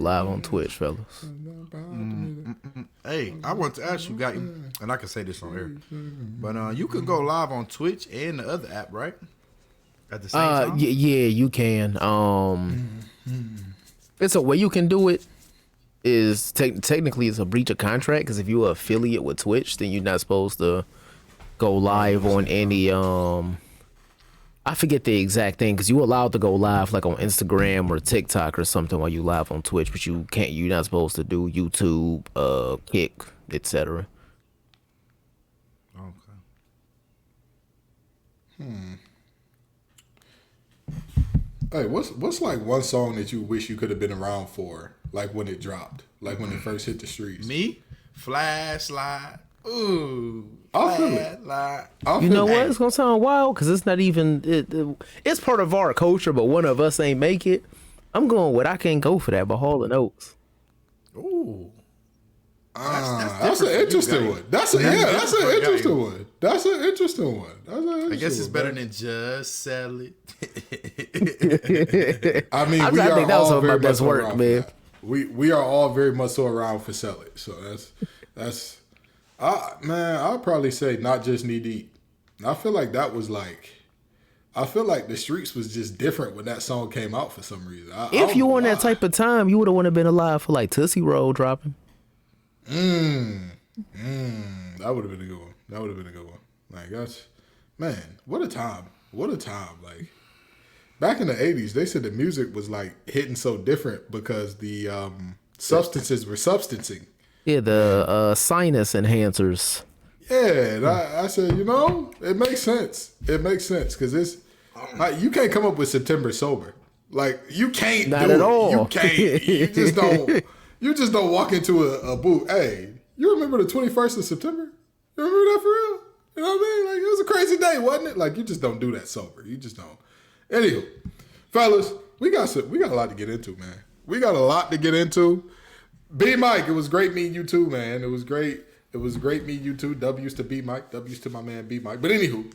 Live on Twitch, fellas. Hey, I want to ask you, guys, and I can say this on air, but you can go live on Twitch and the other app, right? At the same time. Yeah, you can. It's a way you can do it. Is technically it's a breach of contract because if you're an affiliate with Twitch, then you're not supposed to go live on any. I forget the exact thing because you're allowed to go live like on Instagram or TikTok or something while you live on Twitch, but you can't. You're not supposed to do YouTube, Kick, etc. Okay. Hey, what's like one song that you wish you could have been around for, like when it dropped, like when it first hit the streets? Me, Flashlight. Ooh, I feel it. You know what? It's gonna sound wild because it's not even. It's part of our culture, but one of us ain't make it. I'm going with I Can't Go for that by Hall and Oates. Ooh, that's an interesting one. That's an interesting one. That's an interesting one. I guess it's better than Just Sell It. I mean, I think that was some of my best work, man. We are all very much so around for Sell It. So that's. Man, I'll probably say Not Just Knee Deep. I feel like that was like, I feel like the streets was just different when that song came out for some reason. If you were in that type of time, you would have been alive for like Tootsie Roll dropping. That would have been a good one. That would have been a good one. Like that's, man, what a time. What a time. Like back in the 80s, they said the music was like hitting so different because the substances were substancing. Yeah, the sinus enhancers. Yeah, and I said, it makes sense. It makes sense because it's like, you can't come up with September sober. Like you can't. Not do at it. all. You can't. You just don't. You just don't walk into a booth. Hey, you remember the 21st of September? You remember that for real? You know what I mean? Like it was a crazy day, wasn't it? Like you just don't do that sober. You just don't. Anywho, fellas, we got a lot to get into, man. We got a lot to get into. B Mike, it was great meeting you too, man. It was great. It was great meeting you too. W's to B Mike. W's to my man B Mike. But anywho,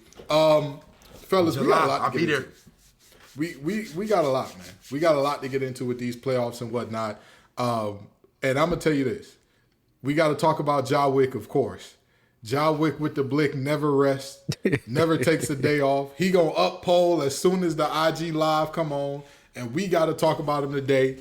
fellas, we got a lot to get into. We got a lot, man. We got a lot to get into with these playoffs and whatnot. And I'm gonna tell you this. We got to talk about Ja Wick, of course. Ja Wick with the blick never rests, never takes a day off. He gonna up pole as soon as the IG live come on, and we got to talk about him today.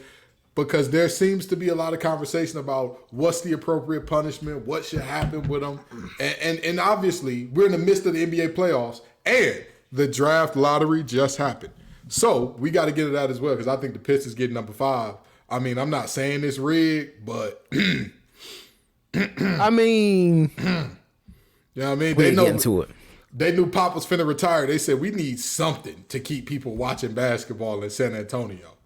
Because there seems to be a lot of conversation about what's the appropriate punishment, what should happen with them. And obviously, we're in the midst of the NBA playoffs, and the draft lottery just happened. So we got to get it out as well, because I think the Pistons getting number 5. I mean, I'm not saying it's rigged, but... I mean... You know what I mean? They know into it. They knew Pop was finna retire. They said, we need something to keep people watching basketball in San Antonio.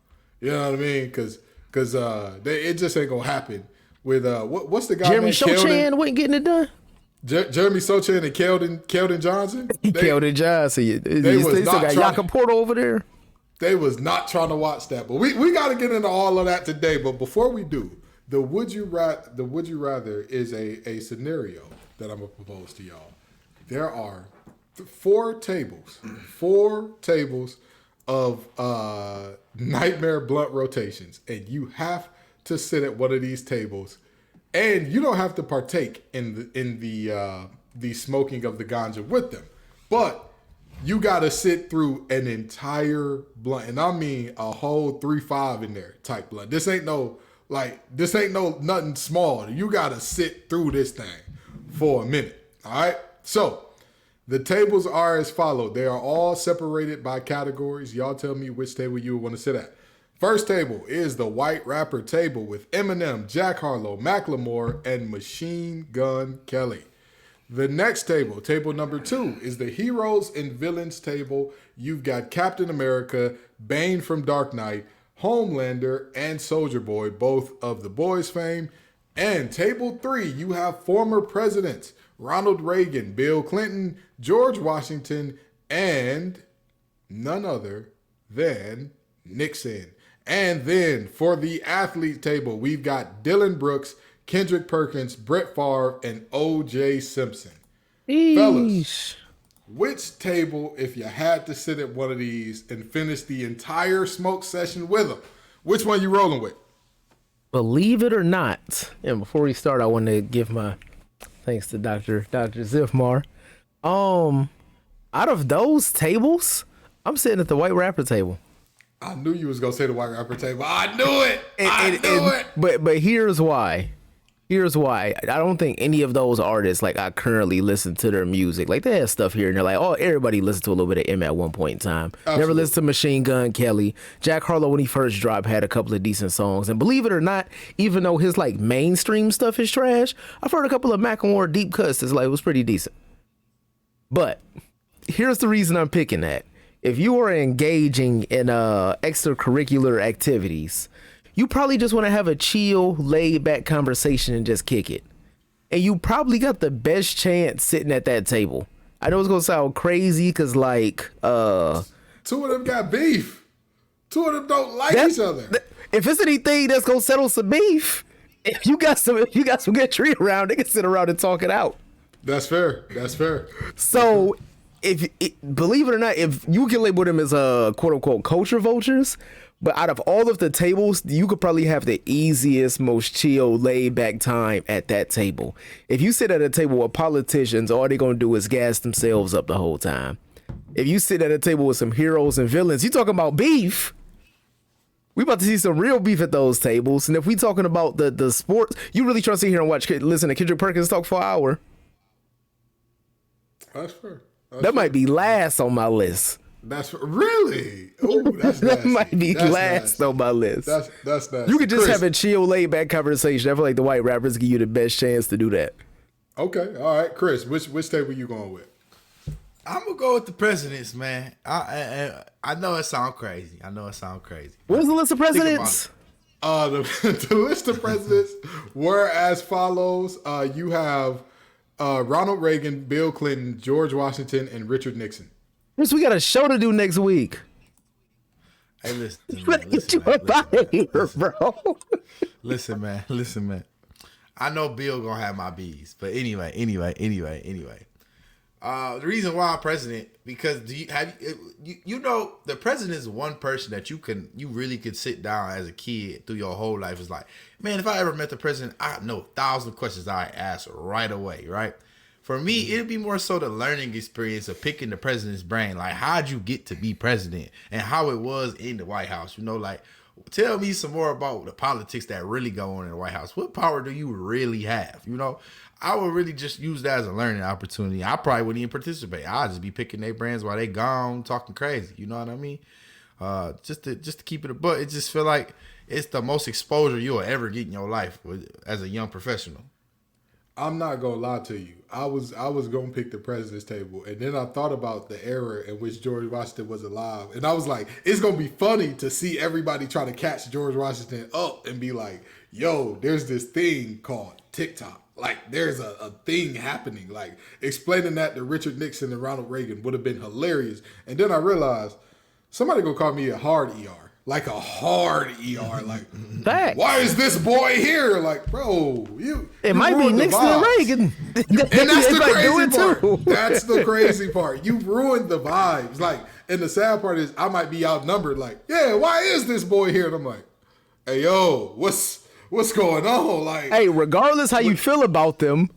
You know what I mean? Because it just ain't gonna happen with what's the guy Jeremy named Sochan wasn't getting it done. Jeremy Sochan and Keldon Johnson. Keldon Johnson. They still got Jakob Porter over there. They was not trying to watch that, but we got to get into all of that today. But before we do, the would you rather is a scenario that I'm gonna propose to y'all. There are 4 tables of nightmare blunt rotations, and you have to sit at one of these tables, and you don't have to partake in the smoking of the ganja with them, but you got to sit through an entire blunt, and I mean a whole 3-5 in there type blunt. This ain't no nothing small. You got to sit through this thing for a minute. All right, so. The tables are as follows. They are all separated by categories. Y'all tell me which table you would want to sit at. First table is the white rapper table with Eminem, Jack Harlow, Macklemore, and Machine Gun Kelly. The next table, table number 2, is the heroes and villains table. You've got Captain America, Bane from Dark Knight, Homelander, and Soulja Boy, both of the Boys fame. And table 3, you have former presidents, Ronald Reagan, Bill Clinton, George Washington, and none other than Nixon. And then for the athlete table, we've got Dylan Brooks, Kendrick Perkins, Brett Favre, and O.J. Simpson. Eesh. Fellas, which table, if you had to sit at one of these and finish the entire smoke session with them, which one you rolling with? Believe it or not, and before we start, I want to give my thanks to Dr. Zifmar. Out of those tables, I'm sitting at the white rapper table. I knew you was gonna say the white rapper table. I knew it. I knew it. But here's why. I don't think any of those artists, like, I currently listen to their music. Like, they have stuff here and they're like, oh, everybody listened to a little bit of M at one point in time. Absolutely. Never listened to Machine Gun Kelly. Jack Harlow, when he first dropped, had a couple of decent songs. And believe it or not, even though his, like, mainstream stuff is trash, I've heard a couple of Macklemore deep cuts that's, like, it was pretty decent. But here's the reason I'm picking that. If you are engaging in extracurricular activities, you probably just want to have a chill, laid back conversation and just kick it. And you probably got the best chance sitting at that table. I know it's going to sound crazy because, like, two of them got beef. Two of them don't like each other. If it's anything that's going to settle some beef, if you got some good tree around, they can sit around and talk it out. That's fair. So, believe it or not, if you can label them as quote unquote culture vultures, but out of all of the tables, you could probably have the easiest, most chill, laid back time at that table. If you sit at a table with politicians, all they're gonna do is gas themselves up the whole time. If you sit at a table with some heroes and villains, you talking about beef. We about to see some real beef at those tables. And if we talking about the sports, you really trying to sit here and listen to Kendrick Perkins talk for an hour? That's fair. That might be last on my list. That's really. Oh, that's that might be last on my list. That's nasty. You could just have a chill, laid back conversation. I feel like the white rappers give you the best chance to do that. Okay, all right, Chris. Which table you going with? I'm gonna go with the presidents, man. I know it sounds crazy. What's the list of presidents? The list of presidents were as follows. You have Ronald Reagan, Bill Clinton, George Washington, and Richard Nixon. Chris, we got a show to do next week. Hey, listen, bro. Listen, man. I know Bill gonna have my bees, but anyway. The reason why I'm president, because you know the president is one person that you really could sit down as a kid through your whole life. Is like, man, if I ever met the president, I know 1,000 questions I ask right away, right? For me, it'd be more so the learning experience of picking the president's brain. Like, how'd you get to be president and how it was in the White House? You know, like, tell me some more about the politics that really go on in the White House. What power do you really have? You know, I would really just use that as a learning opportunity. I probably wouldn't even participate. I'd just be picking their brains while they gone talking crazy. You know what I mean? Just to keep it a buck. It just feel like it's the most exposure you'll ever get in your life as a young professional. I'm not gonna lie to you. I was gonna pick the president's table, and then I thought about the era in which George Washington was alive, and I was like, it's gonna be funny to see everybody try to catch George Washington up and be like, "Yo, there's this thing called TikTok. Like, there's a thing happening." Like, explaining that to Richard Nixon and Ronald Reagan would have been hilarious. And then I realized somebody gonna call me a hard ER. Like a hard ER, like, Facts. Why is this boy here? Like, bro, it might be Nixon and Reagan. And that's the crazy part. That's the crazy part. You ruined the vibes. Like, and the sad part is I might be outnumbered. Like, yeah, why is this boy here? And I'm like, hey, yo, what's going on? Like, hey, regardless how you feel about them,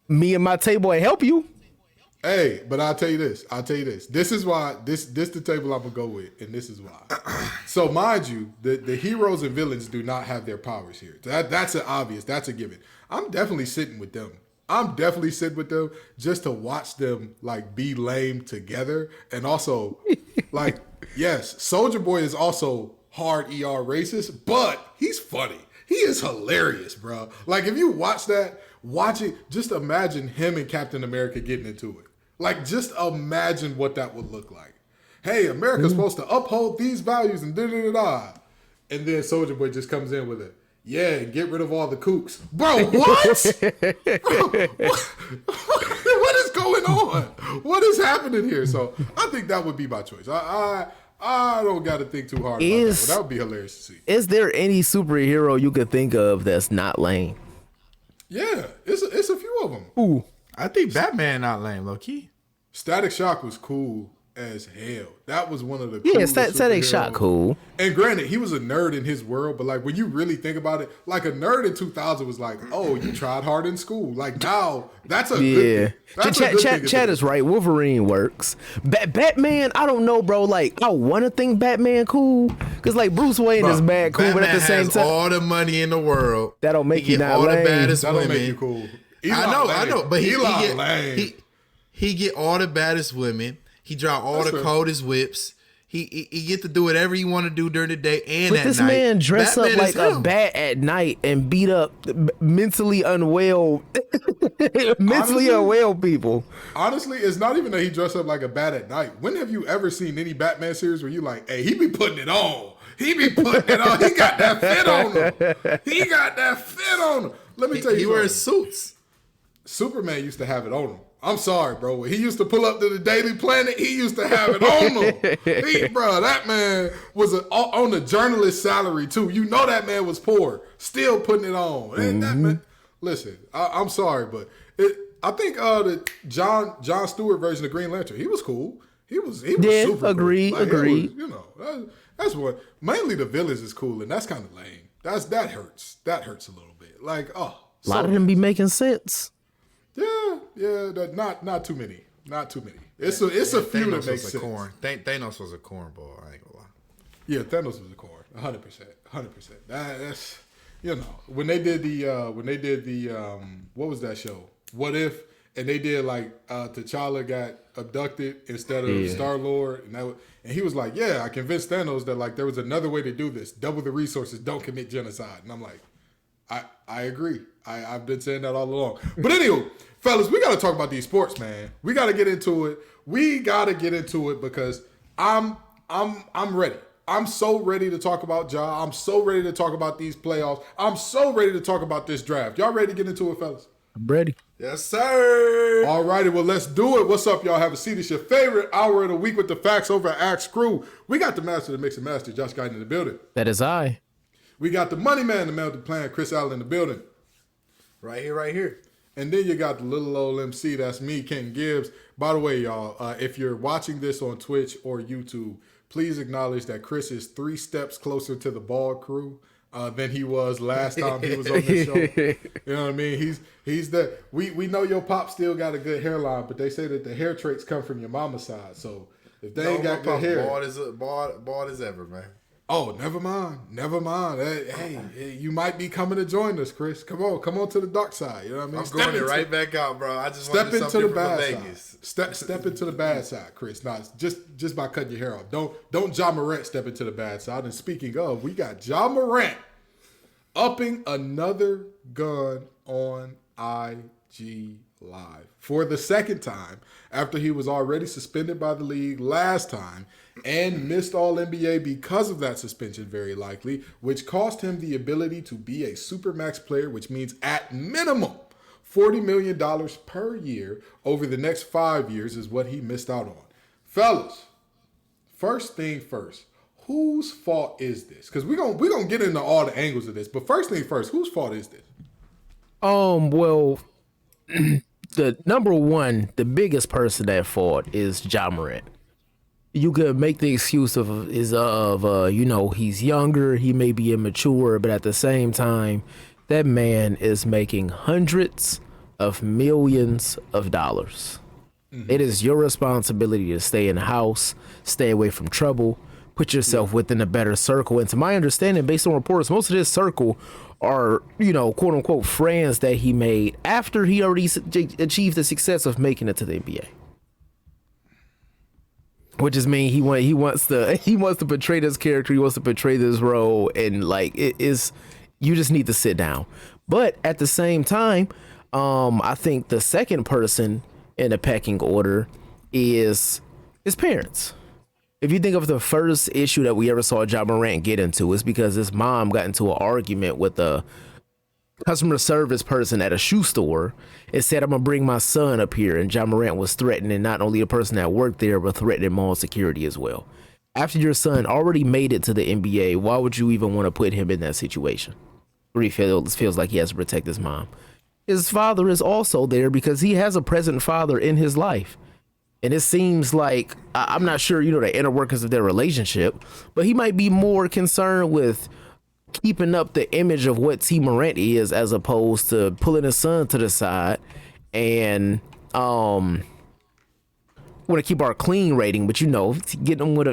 me and my table will help you. Hey, but I'll tell you this. This is why this the table I'm gonna go with, and this is why. So mind you, the heroes and villains do not have their powers here. That's an obvious. That's a given. I'm definitely sitting with them. Just to watch them like be lame together, and also like, yes, Soulja Boy is also hard ER racist, but he's funny. He is hilarious, bro. Like, if you watch it. Just imagine him and Captain America getting into it. Like, just imagine what that would look like. Hey, America's supposed to uphold these values and da-da-da-da. And then Soulja Boy just comes in with it. Yeah, and get rid of all the kooks. Bro, what? What is going on? What is happening here? So I think that would be my choice. I don't got to think too hard about that. But that would be hilarious to see. Is there any superhero you could think of that's not lame? Yeah, it's a few of them. Ooh. I think Batman not lame, low key. Static Shock was cool. as hell. That was one of the Yeah, coolest Static superheroes. Shock cool. And granted, he was a nerd in his world, but like when you really think about it, like a nerd in 2000 was like, oh, you tried hard in school. Like now, that's a good thing. That's a good thing. Chad is right. Wolverine works. Batman, I don't know, bro. Like, I want to think Batman cool, because like Bruce Wayne is bad cool, Batman but at the same has time, all the money in the world. That don't make he you get not all lame. the baddest That women. don't make you cool. I know, but he get all the baddest women. He draw all the coldest whips. He get to do whatever he want to do during the day and but at this night. man dress Batman up like is a him. bat at night and beat up mentally unwell people. Honestly, it's not even that he dressed up like a bat at night. When have you ever seen any Batman series where you like, hey, he be putting it on? He be putting it on. He got that fit on him. He got that fit on him. Let me tell you, He wears suits. Superman used to have it on him. I'm sorry, bro. He used to pull up to the Daily Planet. He used to have it on him. Bro, that man was on a journalist salary too. You know that man was poor, still putting it on. And that man, listen, I'm sorry, but I think the John Stewart version of Green Lantern, he was cool. He was super agreed, cool. Like, agreed. That's what. Mainly the villains is cool, and that's kind of lame. That hurts. That hurts a little bit. Like, A lot of them be making sense. Yeah, not too many. Not too many. It's a few that makes sense. Thanos was a cornball. I ain't gonna lie. Yeah, Thanos was a corn. 100%. That's when they did the what was that show? What If? And they did like T'Challa got abducted instead of Star-Lord, and he was like, yeah, I convinced Thanos that like there was another way to do this. Double the resources, don't commit genocide. And I'm like, I agree. I've been saying that all along. But anyway, fellas, we got to talk about these sports, man. We got to get into it. Because I'm ready. I'm so ready to talk about Ja. I'm so ready to talk about these playoffs. I'm so ready to talk about this draft. Y'all ready to get into it, fellas? I'm ready. Yes, sir. All righty, well, let's do it. What's up, y'all? Have a seat. It's your favorite hour of the week with the facts over at Axe Crew. We got the master of the mix and master, Josh Guyton, in the building. That is I. We got the money man, the man with the plan, Chris Allen, in the building. Right here. And then you got the little old MC, that's me, Ken Gibbs. By the way, y'all, if you're watching this on Twitch or YouTube, please acknowledge that Chris is 3 steps closer to the ball crew than he was last time he was on the show. You know what I mean? He's the we know your pop still got a good hairline, but they say that the hair traits come from your mama's side. So if they ain't got good hair, bald as ever, man. Oh, never mind. Hey, you might be coming to join us, Chris. Come on to the dark side. You know what I mean? I'm going right back out, bro. I just step want to do into something the bad for side. Vegas. Step into the bad side, Chris. Nah, just by cutting your hair off. Don't Ja Morant step into the bad side. And speaking of, we got Ja Morant upping another gun on IG Live for the second time after he was already suspended by the league last time and missed all NBA because of that suspension, very likely, which cost him the ability to be a Supermax player, which means at minimum $40 million per year over the next 5 years is what he missed out on. Fellas, first thing first, whose fault is this? Because we're gonna get into all the angles of this, but first thing first, whose fault is this? Well, the number one, the biggest person at fault is Ja Morant. You could make the excuse he's younger, he may be immature, but at the same time, that man is making hundreds of millions of dollars. Mm-hmm. It is your responsibility to stay in the house, stay away from trouble, put yourself within a better circle. And to my understanding, based on reports, most of this circle are, quote unquote, friends that he made after he already achieved the success of making it to the NBA. Which is mean he wants to portray this character, he wants to portray this role, and you just need to sit down. But at the same time, I think the second person in the pecking order is his parents. If you think of the first issue that we ever saw Ja Morant get into, it's because his mom got into an argument with a customer service person at a shoe store and said, I'm gonna bring my son up here, and Ja Morant was threatening not only the person that worked there, but threatening mall security as well. After your son already made it to the NBA, why would you even want to put him in that situation where he feels like he has to protect his mom? His father is also there because he has a present father in his life. And it seems like I'm not sure, the inner workings of their relationship, but he might be more concerned with keeping up the image of what T Morant is, as opposed to pulling his son to the side and want to keep our clean rating, but getting them with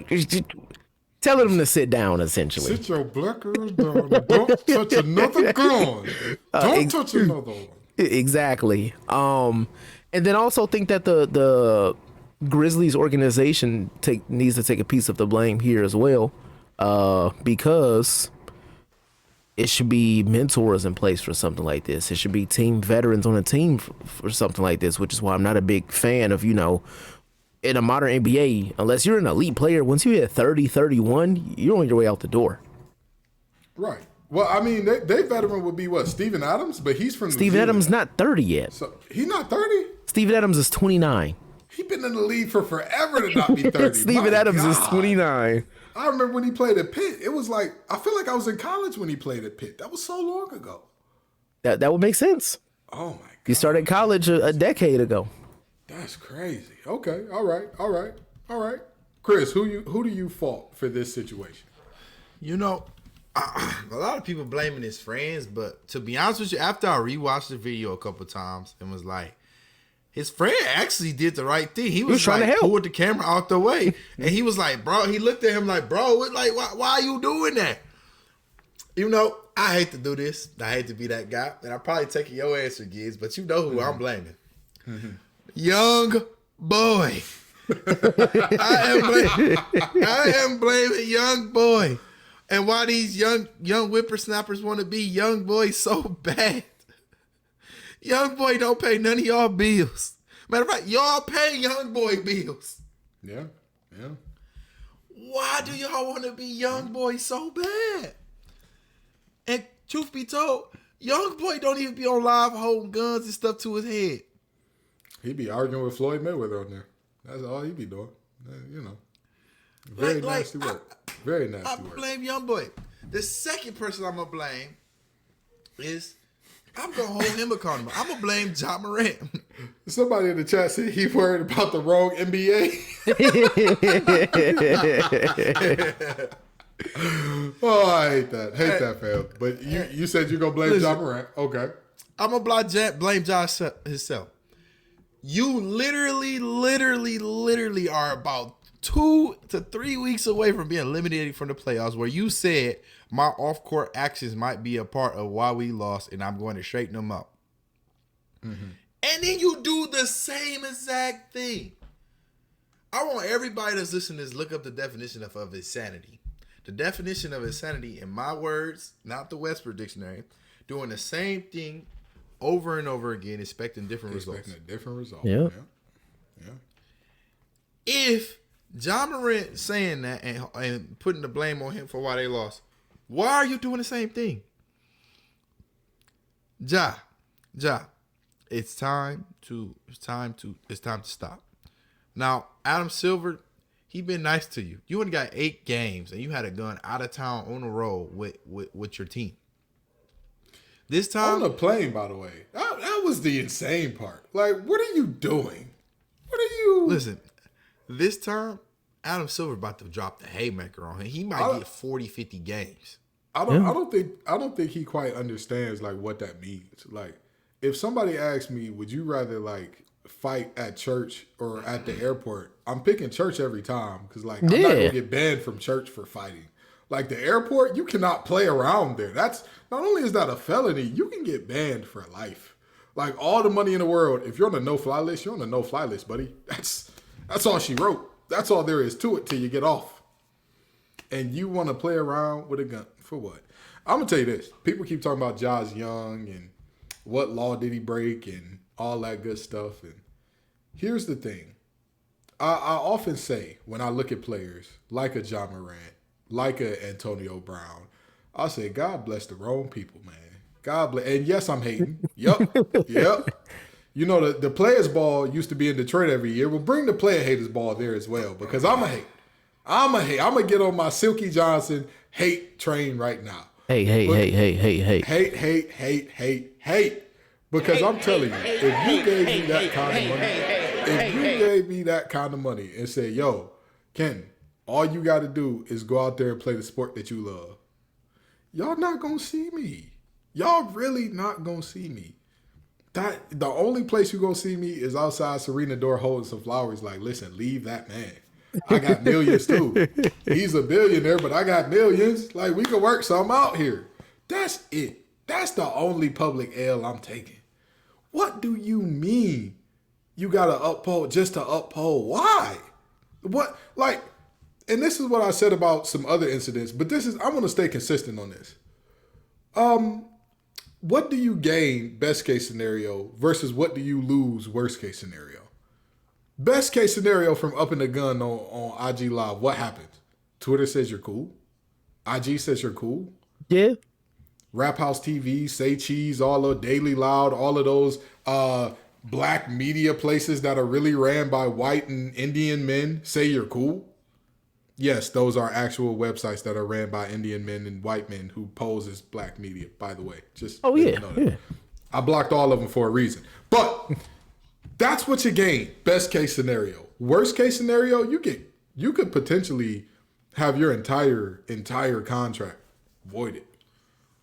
telling them to sit down, essentially. Sit your black ass down and don't touch another gun. Don't touch another one. Exactly. And then also think that the Grizzlies organization needs to take a piece of the blame here as well, because it should be mentors in place for something like this. It should be team veterans on a team for something like this, which is why I'm not a big fan of, in a modern NBA, unless you're an elite player, once you hit 30, 31, you're on your way out the door. Right. Well, I mean, they veteran would be what? Steven Adams? But he's from Steven Adams not 30 yet. So he's not 30? Steven Adams is 29. He's been in the league for forever to not be 30. Steven Adams is 29. I remember when he played at Pitt. It was like, I feel like I was in college when he played at Pitt. That was so long ago. That would make sense. Oh, my God. He started college a decade ago. That's crazy. Okay. All right. Chris, who do you fault for this situation? A lot of people blaming his friends, but to be honest with you, after I rewatched the video a couple times and was like, his friend actually did the right thing. He was trying to help. Pulled the camera out the way, and he was like, bro, he looked at him like, bro, why are you doing that? I hate to do this. I hate to be that guy, and I'm probably taking your answer, Giz, but you know who I'm blaming. Young boy. I am blaming young boy. And why these young whippersnappers want to be young boys so bad. Young boy don't pay none of y'all bills. Matter of fact, y'all pay young boy bills. Yeah. Why do y'all want to be young boy so bad? And truth be told, young boy don't even be on live holding guns and stuff to his head. He be arguing with Floyd Mayweather on there. That's all he be doing. Very nasty work. Very nasty work. I blame young boy. The second person I'm going to blame is, I'm going to hold him accountable. I'm going to blame Ja Morant. Somebody in the chat said he worried about the wrong NBA. Oh, I hate that. Hate that, fam. But you said you're going to blame Ja Morant. Okay. I'm going to blame Ja himself. You literally are about 2 to 3 weeks away from being eliminated from the playoffs, where you said my off-court actions might be a part of why we lost, and I'm going to straighten them up. Mm-hmm. And then you do the same exact thing. I want everybody that's listening to this look up the definition of insanity. The definition of insanity, in my words, not the Westford Dictionary, doing the same thing over and over again, expecting different results. Expecting a different result. Yeah. If Ja Morant saying that and putting the blame on him for why they lost, why are you doing the same thing? Ja, it's time to stop. Now, Adam Silver, he been nice to you. You only got 8 games and you had a gun out of town on the road with your team. This time on the plane, by the way. That was the insane part. Like, what are you doing? Listen, this time, Adam Silver about to drop the haymaker on him. He might get 40, 50 games. I don't think he quite understands like what that means. Like, if somebody asks me, would you rather like fight at church or at the airport? I'm picking church every time because like I'm not gonna get banned from church for fighting. Like the airport, you cannot play around there. That's not only is that a felony, you can get banned for life. Like all the money in the world, if you're on a no-fly list, you're on a no-fly list, buddy. That's all she wrote. That's all there is to it till you get off. And you want to play around with a gun for what? I'm gonna tell you this: people keep talking about Josh Young and what law did he break and all that good stuff. And here's the thing: I often say when I look at players like a Ja Morant, like a Antonio Brown, I say, God bless the wrong people, man. God bless. And yes, I'm hating. Yep. You know, the players' ball used to be in Detroit every year. Well, bring the player haters ball there as well because I'm a hate. I'm going to get on my Silky Johnson hate train right now. Hate. Hate. Because I'm telling you, if you gave me that kind of money, If you gave me that kind of money and said, yo, Ken, all you got to do is go out there and play the sport that you love, y'all not going to see me. Y'all really not going to see me. The only place you're going to see me is outside Serena door holding some flowers like, listen, leave that man. I got millions too. He's a billionaire, but I got millions. Like, we can work something out here. That's it. That's the only public L I'm taking. What do you mean you got to uphold just to uphold? Why? What, like, and this is what I said about some other incidents, but I'm going to stay consistent on this. What do you gain best case scenario versus what do you lose worst case scenario? Best case scenario from upping the gun on IG Live, what happens? Twitter says you're cool. IG says you're cool. Yeah. Rap House TV, Say Cheese, all of Daily Loud, all of those black media places that are really ran by white and Indian men say you're cool. Yes, those are actual websites that are ran by Indian men and white men who pose as black media, by the way. Just know that. I blocked all of them for a reason. But that's what you gain. Best case scenario. Worst case scenario, you could potentially have your entire contract voided.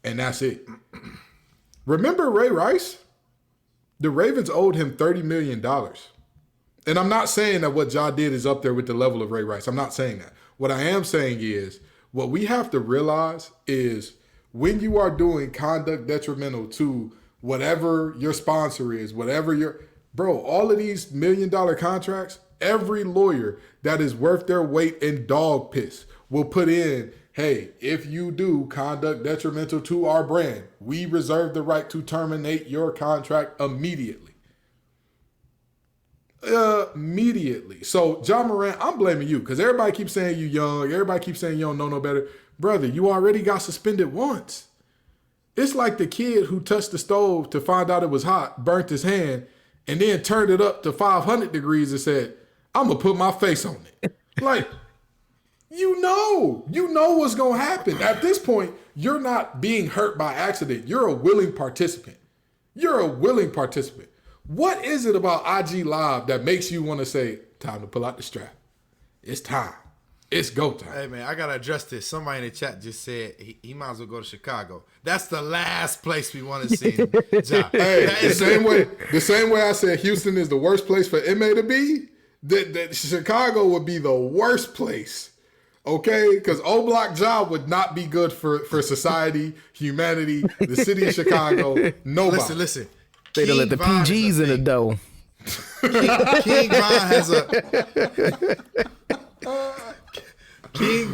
And that's it. Remember Ray Rice? The Ravens owed him $30 million. And I'm not saying that what Ja did is up there with the level of Ray Rice. I'm not saying that. What I am saying is, what we have to realize is when you are doing conduct detrimental to whatever your sponsor is, whatever all of these $1 million contracts, every lawyer that is worth their weight in dog piss will put in, hey, if you do conduct detrimental to our brand, we reserve the right to terminate your contract immediately. Immediately. So, John Morant, I'm blaming you because everybody keeps saying you young. Everybody keeps saying you don't know no better. Brother, you already got suspended once. It's like the kid who touched the stove to find out it was hot, burnt his hand, and then turned it up to 500 degrees and said, I'm going to put my face on it. Like, you know what's going to happen. At this point, you're not being hurt by accident. You're a willing participant. What is it about IG Live that makes you want to say, time to pull out the strap? It's time. It's go time. Hey, man, I got to address this. Somebody in the chat just said he might as well go to Chicago. That's the last place we want to see him. Hey, the same way I said Houston is the worst place for MA to be, that Chicago would be the worst place. Okay? Because O-Block job would not be good for society, humanity, the city of Chicago, nobody. Listen. They don't let the PGs in the dough. King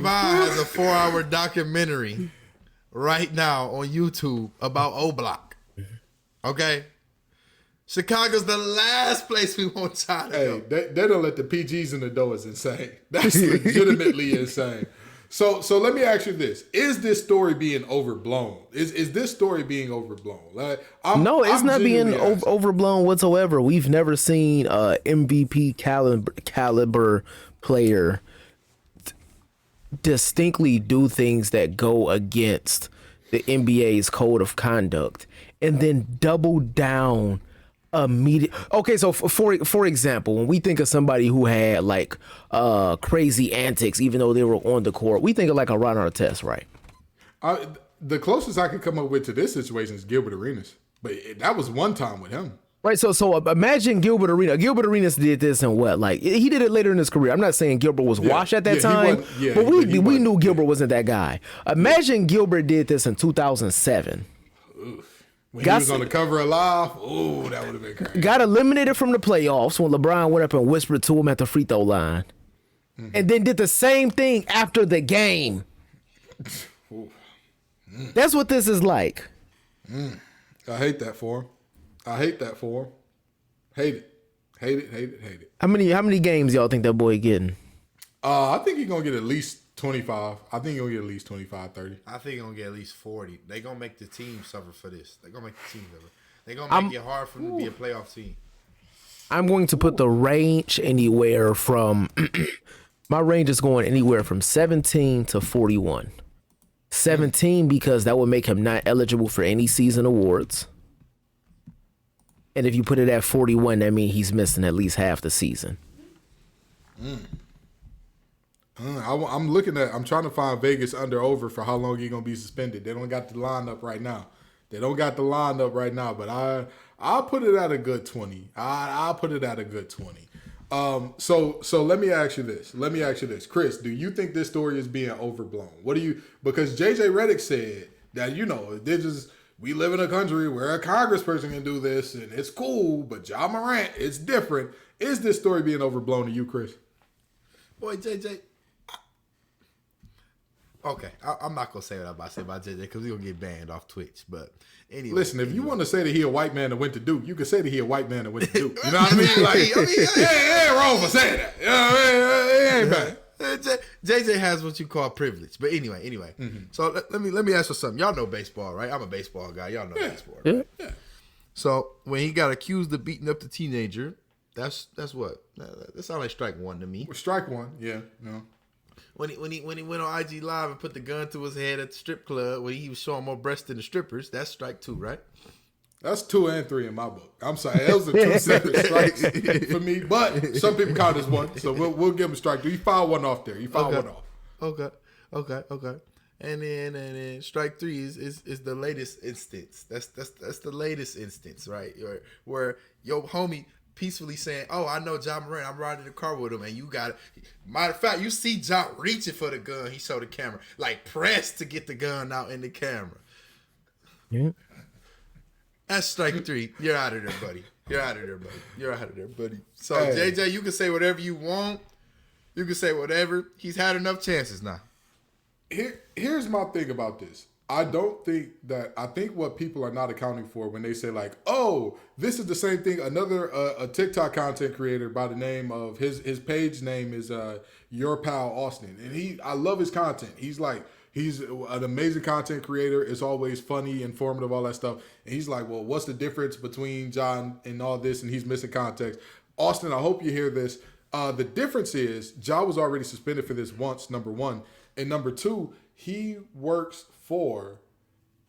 Von has a 4-hour documentary right now on YouTube about O-Block. Okay? Chicago's the last place we want y'all to go. They don't let the PGs in the dough is insane. That's legitimately insane. So let me ask you this. Is this story being overblown? Is this story being overblown? Like, no, it's not being overblown whatsoever. We've never seen a MVP caliber player distinctly do things that go against the NBA's code of conduct and then double down immediate. Okay, so for example, when we think of somebody who had like crazy antics, even though they were on the court, we think of like a Ron Artest, right? The closest I could come up with to this situation is Gilbert Arenas, but that was one time with him. Right, so imagine Gilbert Arenas. Gilbert Arenas did this and what? Like, he did it later in his career. I'm not saying Gilbert was washed at that time, but we knew Gilbert wasn't that guy. Imagine Gilbert did this in 2007. When he was on the cover of Live, oh, that would have been crazy. Got eliminated from the playoffs when LeBron went up and whispered to him at the free throw line. Mm-hmm. And then did the same thing after the game. That's what this is like. I hate that for him. Hate it. How many games y'all think that boy getting? I think he's going to get at least 25. I think he's going to get at least 25, 30. I think he's going to get at least 40. They're going to make the team suffer for this. They're going to make the team suffer. They're going to make it hard for them to be a playoff team. I'm going to put the range anywhere from my range is going anywhere from 17 to 41. 17 because that would make him not eligible for any season awards. And if you put it at 41, that means he's missing at least half the season. I'm trying to find Vegas under over for how long he's gonna be suspended. They don't got the lineup right now. But I'll put it at a good 20. I'll put it at a good 20. So let me ask you this. Chris, do you think this story is being overblown? Because JJ Redick said that, we live in a country where a congressperson can do this and it's cool, but Ja Morant, it's different. Is this story being overblown to you, Chris? Boy, JJ. Okay, I'm not going to say what I'm about to say about JJ because we're going to get banned off Twitch. But anyway. Listen, if you want to say that he a white man that went to Duke, you can say that he a white man that went to Duke. You know what I mean? Like, it ain't wrong for saying that. You know what I mean? It ain't bad. JJ has what you call privilege. But anyway. Mm-hmm. So let me ask you something. Y'all know baseball, right? I'm a baseball guy. Y'all know baseball. Right? Yeah. So when he got accused of beating up the teenager, that's what? That sounds like strike one to me. Strike one, yeah. No. When he went on IG Live and put the gun to his head at the strip club when he was showing more breasts than the strippers, that's strike two, right? That's 2 and 3 in my book. I'm sorry, those are 2 separate strikes for me. But some people count as one, so we'll give him a strike. You foul one off there. One off. Okay. And then strike 3 is the latest instance. That's the latest instance, right? Where your homie peacefully saying, "Oh, I know Ja Morant. I'm riding in the car with him," and you got it. Matter of fact, you see Ja reaching for the gun. He showed the camera, like pressed to get the gun out in the camera. Yeah. That's strike 3. You're out of there, buddy. So hey. JJ, you can say whatever you want. You can say whatever. He's had enough chances now. Here's my thing about this. I think what people are not accounting for when they say like, oh, this is the same thing. Another a TikTok content creator by the name of his page name is Your Pal Austin, and I love his content. He's an amazing content creator. It's always funny, informative, all that stuff. And he's like, well, what's the difference between John and all this? And he's missing context. Austin, I hope you hear this. The difference is Ja was already suspended for this once, number one. And number two, he works for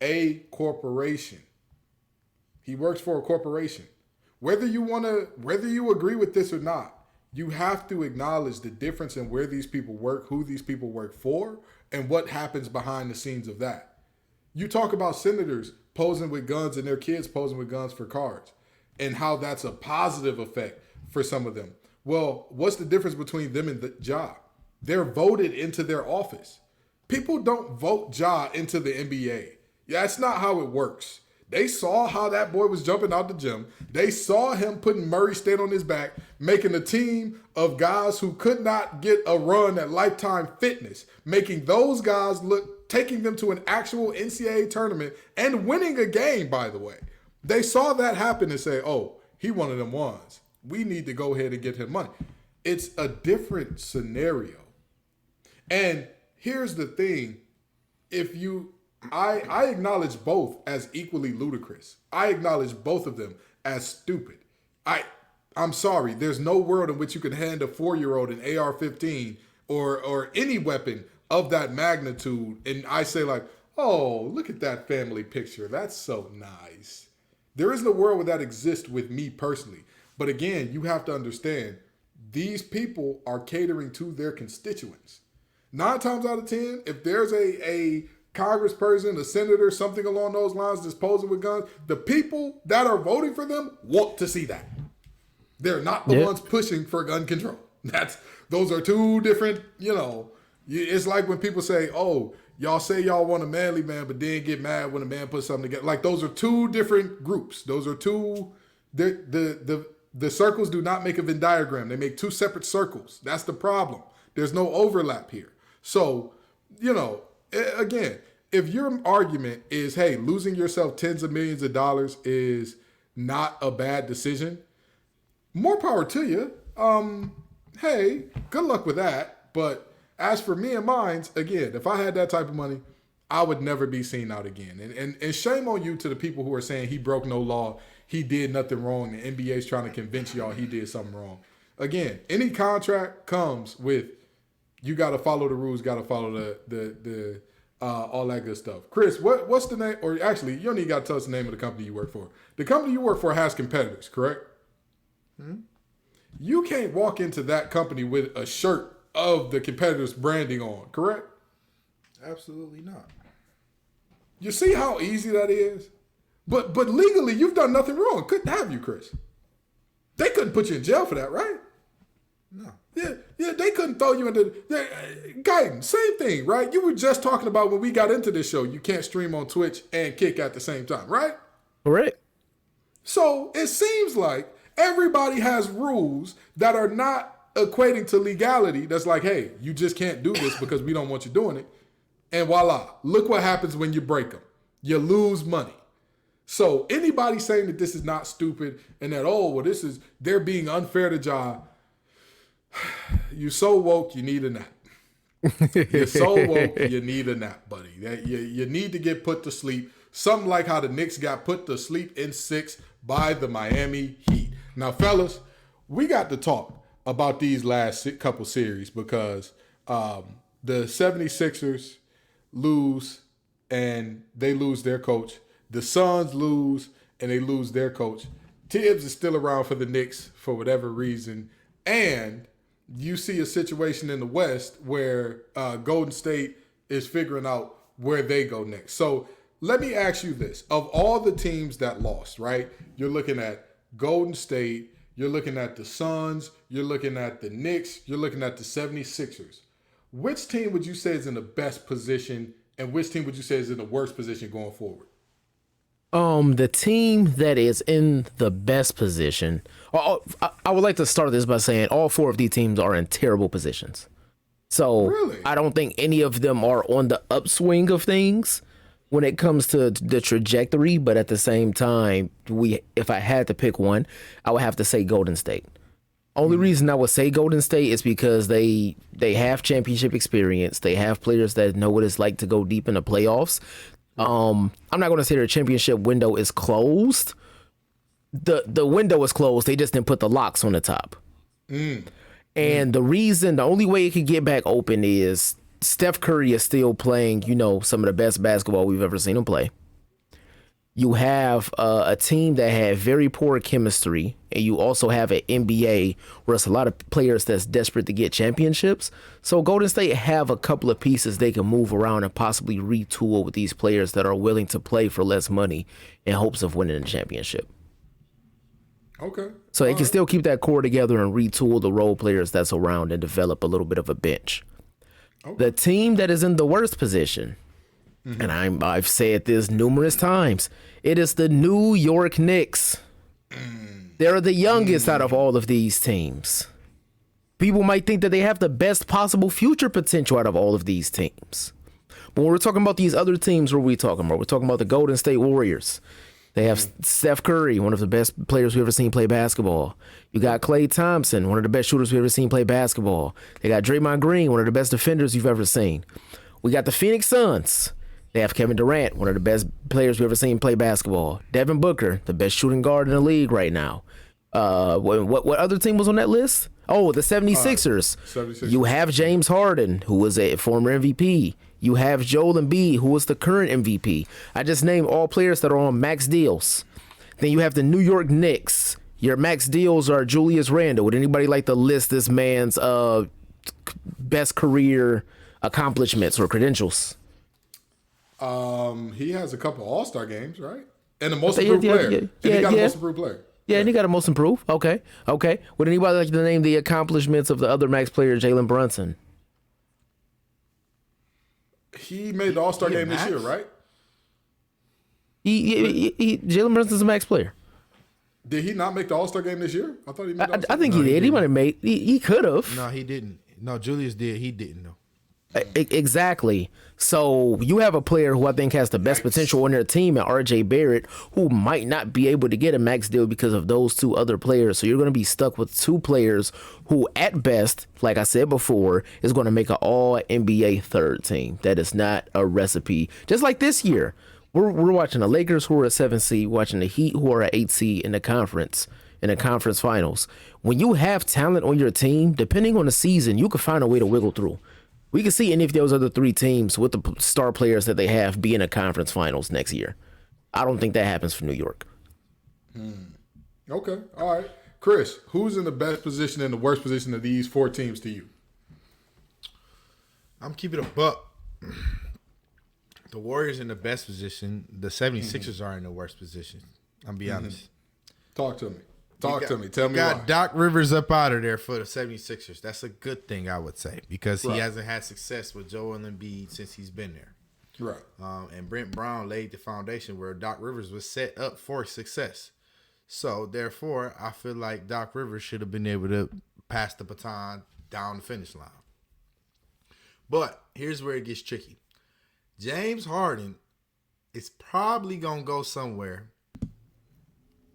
a corporation. Whether you agree with this or not, you have to acknowledge the difference in where these people work, who these people work for, and what happens behind the scenes of that. You talk about senators posing with guns and their kids posing with guns for cards and how that's a positive effect for some of them. Well, what's the difference between them and the Ja? They're voted into their office. People don't vote Ja into the NBA. That's not how it works. They saw how that boy was jumping out the gym. They saw him putting Murray State on his back, making a team of guys who could not get a run at Lifetime Fitness, making those guys taking them to an actual NCAA tournament and winning a game, by the way. They saw that happen and say, oh, he one of them ones. We need to go ahead and get him money. It's a different scenario. And here's the thing. I acknowledge both as equally ludicrous. I acknowledge both of them as stupid. I'm sorry. There's no world in which you can hand a 4-year-old an AR-15 or any weapon of that magnitude. And I say like, oh, look at that family picture. That's so nice. There isn't a world where that exists with me personally. But again, you have to understand, these people are catering to their constituents. 9 times out of 10, if there's a congressperson, a senator, something along those lines that's posing with guns, the people that are voting for them want to see that. They're not the ones pushing for gun control. Those are two different, it's like when people say, oh, y'all say y'all want a manly man, but then get mad when a man puts something together. Like, those are two different groups. Those are two, the circles do not make a Venn diagram. They make two separate circles. That's the problem. There's no overlap here. So, again, if your argument is, hey, losing yourself tens of millions of dollars is not a bad decision, more power to you. Hey, good luck with that. But as for me and mine, again, if I had that type of money, I would never be seen out again. And shame on you to the people who are saying he broke no law, he did nothing wrong, the NBA's trying to convince y'all he did something wrong. Again, any contract comes with, you got to follow the rules, got to follow the all that good stuff. Chris, what's the name? Or actually, you don't even got to tell us the name of the company you work for. The company you work for has competitors, correct? You can't walk into that company with a shirt of the competitor's branding on, correct? Absolutely not. You see how easy that is? But legally, you've done nothing wrong. Couldn't have you, Chris? They couldn't put you in jail for that, right? No. Yeah, they couldn't throw you into Guyton, same thing, right? You were just talking about when we got into this show, you can't stream on Twitch and kick at the same time, right? Correct. So it seems like everybody has rules that are not equating to legality. That's like, hey, you just can't do this because we don't want you doing it. And voila, look what happens when you break them. You lose money. So anybody saying that this is not stupid and that, oh, well, they're being unfair to Ja, you so woke, you need a nap. You're so woke, you need a nap, buddy. You need to get put to sleep. Something like how the Knicks got put to sleep in 6 by the Miami Heat. Now, fellas, we got to talk about these last couple series because the 76ers lose and they lose their coach. The Suns lose and they lose their coach. Tibbs is still around for the Knicks for whatever reason. And you see a situation in the West where Golden State is figuring out where they go next. So let me ask you this. Of all the teams that lost, right, you're looking at Golden State, you're looking at the Suns, you're looking at the Knicks, you're looking at the 76ers. Which team would you say is in the best position and which team would you say is in the worst position going forward? The team that is in the best position, I would like to start this by saying all 4 of these teams are in terrible positions. So Really? I don't think any of them are on the upswing of things when it comes to the trajectory. But at the same time, if I had to pick one, I would have to say Golden State. Only reason I would say Golden State is because they have championship experience. They have players that know what it's like to go deep in the playoffs. I'm not going to say their championship window is closed. The window is closed. They just didn't put the locks on the top. And the only way it could get back open is Steph Curry is still playing, some of the best basketball we've ever seen him play. You have a team that had very poor chemistry, and you also have an NBA where it's a lot of players that's desperate to get championships. So Golden State have a couple of pieces they can move around and possibly retool with these players that are willing to play for less money in hopes of winning a championship. Okay. So they can still keep that core together and retool the role players that's around and develop a little bit of a bench. Okay. The team that is in the worst position, and I've said this numerous times, it is the New York Knicks. They're the youngest out of all of these teams. People might think that they have the best possible future potential out of all of these teams. But when we're talking about these other teams, what are we talking about? We're talking about the Golden State Warriors. They have Steph Curry, one of the best players we've ever seen play basketball. You got Klay Thompson, one of the best shooters we've ever seen play basketball. They got Draymond Green, one of the best defenders you've ever seen. We got the Phoenix Suns. They have Kevin Durant, one of the best players we've ever seen play basketball. Devin Booker, the best shooting guard in the league right now. What other team was on that list? Oh, the 76ers. 76ers. You have James Harden, who was a former MVP. You have Joel Embiid, who is the current MVP. I just named all players that are on max deals. Then you have the New York Knicks. Your max deals are Julius Randle. Would anybody like to list this man's best career accomplishments or credentials? He has a couple All-Star games, right? And the most improved player. And he got a most improved player. Yeah, and he got a most improved. Okay. Would anybody like to name the accomplishments of the other max player, Jalen Brunson? He made the All-Star game this year, right? Jalen Brunson's a max player. Did he not make the All-Star game this year? I thought he made. I think he did. He might have made. He could have. No, he didn't. No, Julius did. He didn't though. Exactly. So you have a player who I think has the best potential on their team, at RJ Barrett, who might not be able to get a max deal because of those 2 other players. So you're going to be stuck with 2 players who, at best, like I said before, is going to make an all NBA third team. That is not a recipe. Just like this year, we're watching the Lakers, who are a 7 seed, watching the Heat, who are an 8 seed in the conference finals. When you have talent on your team, depending on the season, you can find a way to wiggle through. We can see any of those other three teams with the star players that they have be in a conference finals next year. I don't think that happens for New York. Okay, all right. Chris, who's in the best position and the worst position of these 4 teams to you? I'm keeping a buck. The Warriors in the best position. The 76ers are in the worst position. I'm be honest. Talk to me. Tell me got why. Doc Rivers up out of there for the 76ers. That's a good thing, I would say, because he hasn't had success with Joel Embiid since he's been there. Right. And Brent Brown laid the foundation where Doc Rivers was set up for success. So, therefore, I feel like Doc Rivers should have been able to pass the baton down the finish line. But here's where it gets tricky. James Harden is probably going to go somewhere,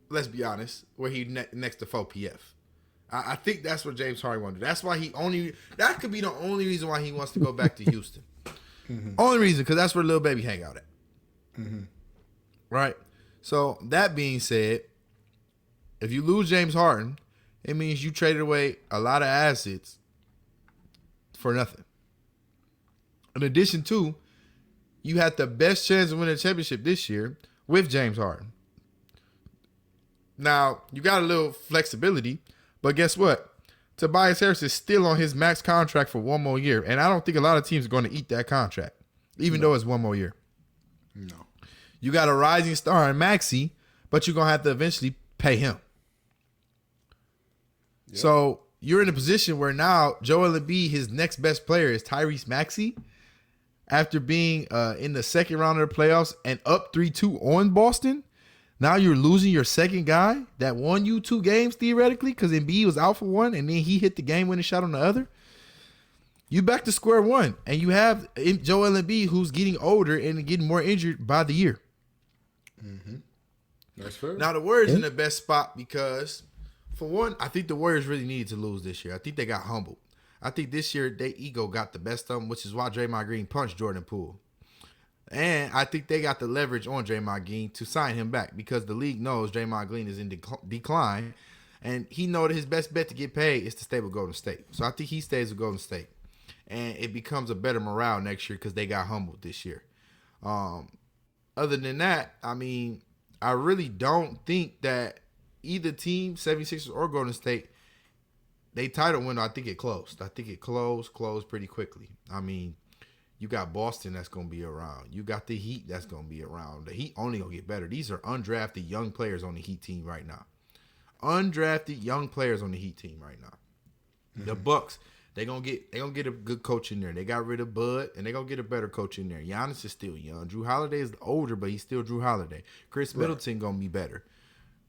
let's be honest, where he next to 4PF. I think that's what James Harden wants to do. That's why that could be the only reason why he wants to go back to Houston. Only reason, because that's where Lil Baby hang out at. Right? So, that being said, if you lose James Harden, it means you traded away a lot of assets for nothing. In addition to, you had the best chance of winning a championship this year with James Harden. Now, you got a little flexibility, but guess what? Tobias Harris is still on his max contract for one more year, and I don't think a lot of teams are going to eat that contract, even though it's one more year. No. You got a rising star in Maxey, but you're going to have to eventually pay him. Yep. So you're in a position where now Joel Embiid, his next best player is Tyrese Maxey. After being in the second round of the playoffs and up 3-2 on Boston, now you're losing your second guy that won you 2 games theoretically because Embiid was out for one and then he hit the game-winning shot on the other. You back to square one, and you have Joel Embiid who's getting older and getting more injured by the year. That's fair. Now the Warriors in the best spot because, for one, I think the Warriors really needed to lose this year. I think they got humbled. I think this year their ego got the best of them, which is why Draymond Green punched Jordan Poole. And I think they got the leverage on Draymond Green to sign him back because the league knows Draymond Green is in decline, and he knows that his best bet to get paid is to stay with Golden State. So I think he stays with Golden State, and it becomes a better morale next year because they got humbled this year. Other than that, I mean, I really don't think that either team, 76ers or Golden State, they title window, I think it closed. I think it closed pretty quickly. I mean, you got Boston that's going to be around. You got the Heat that's going to be around. The Heat only going to get better. These are undrafted young players on the Heat team right now. Undrafted young players on the Heat team right now. The Bucks, they're going to get a good coach in there. They got rid of Bud, and they're going to get a better coach in there. Giannis is still young. Drew Holiday is older, but he's still Drew Holiday. Chris Middleton going to be better.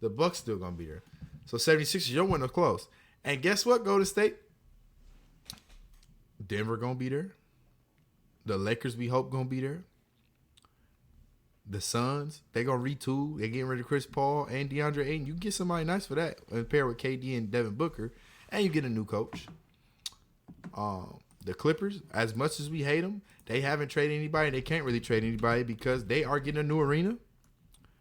The Bucks still going to be there. So 76ers, your window close. And guess what, Golden State? Denver going to be there. The Lakers, we hope, going to be there. The Suns, they going to retool. They're getting rid of Chris Paul and DeAndre Ayton. You can get somebody nice for that. And pair with KD and Devin Booker. And you get a new coach. The Clippers, as much as we hate them, they haven't traded anybody. They can't really trade anybody because they are getting a new arena.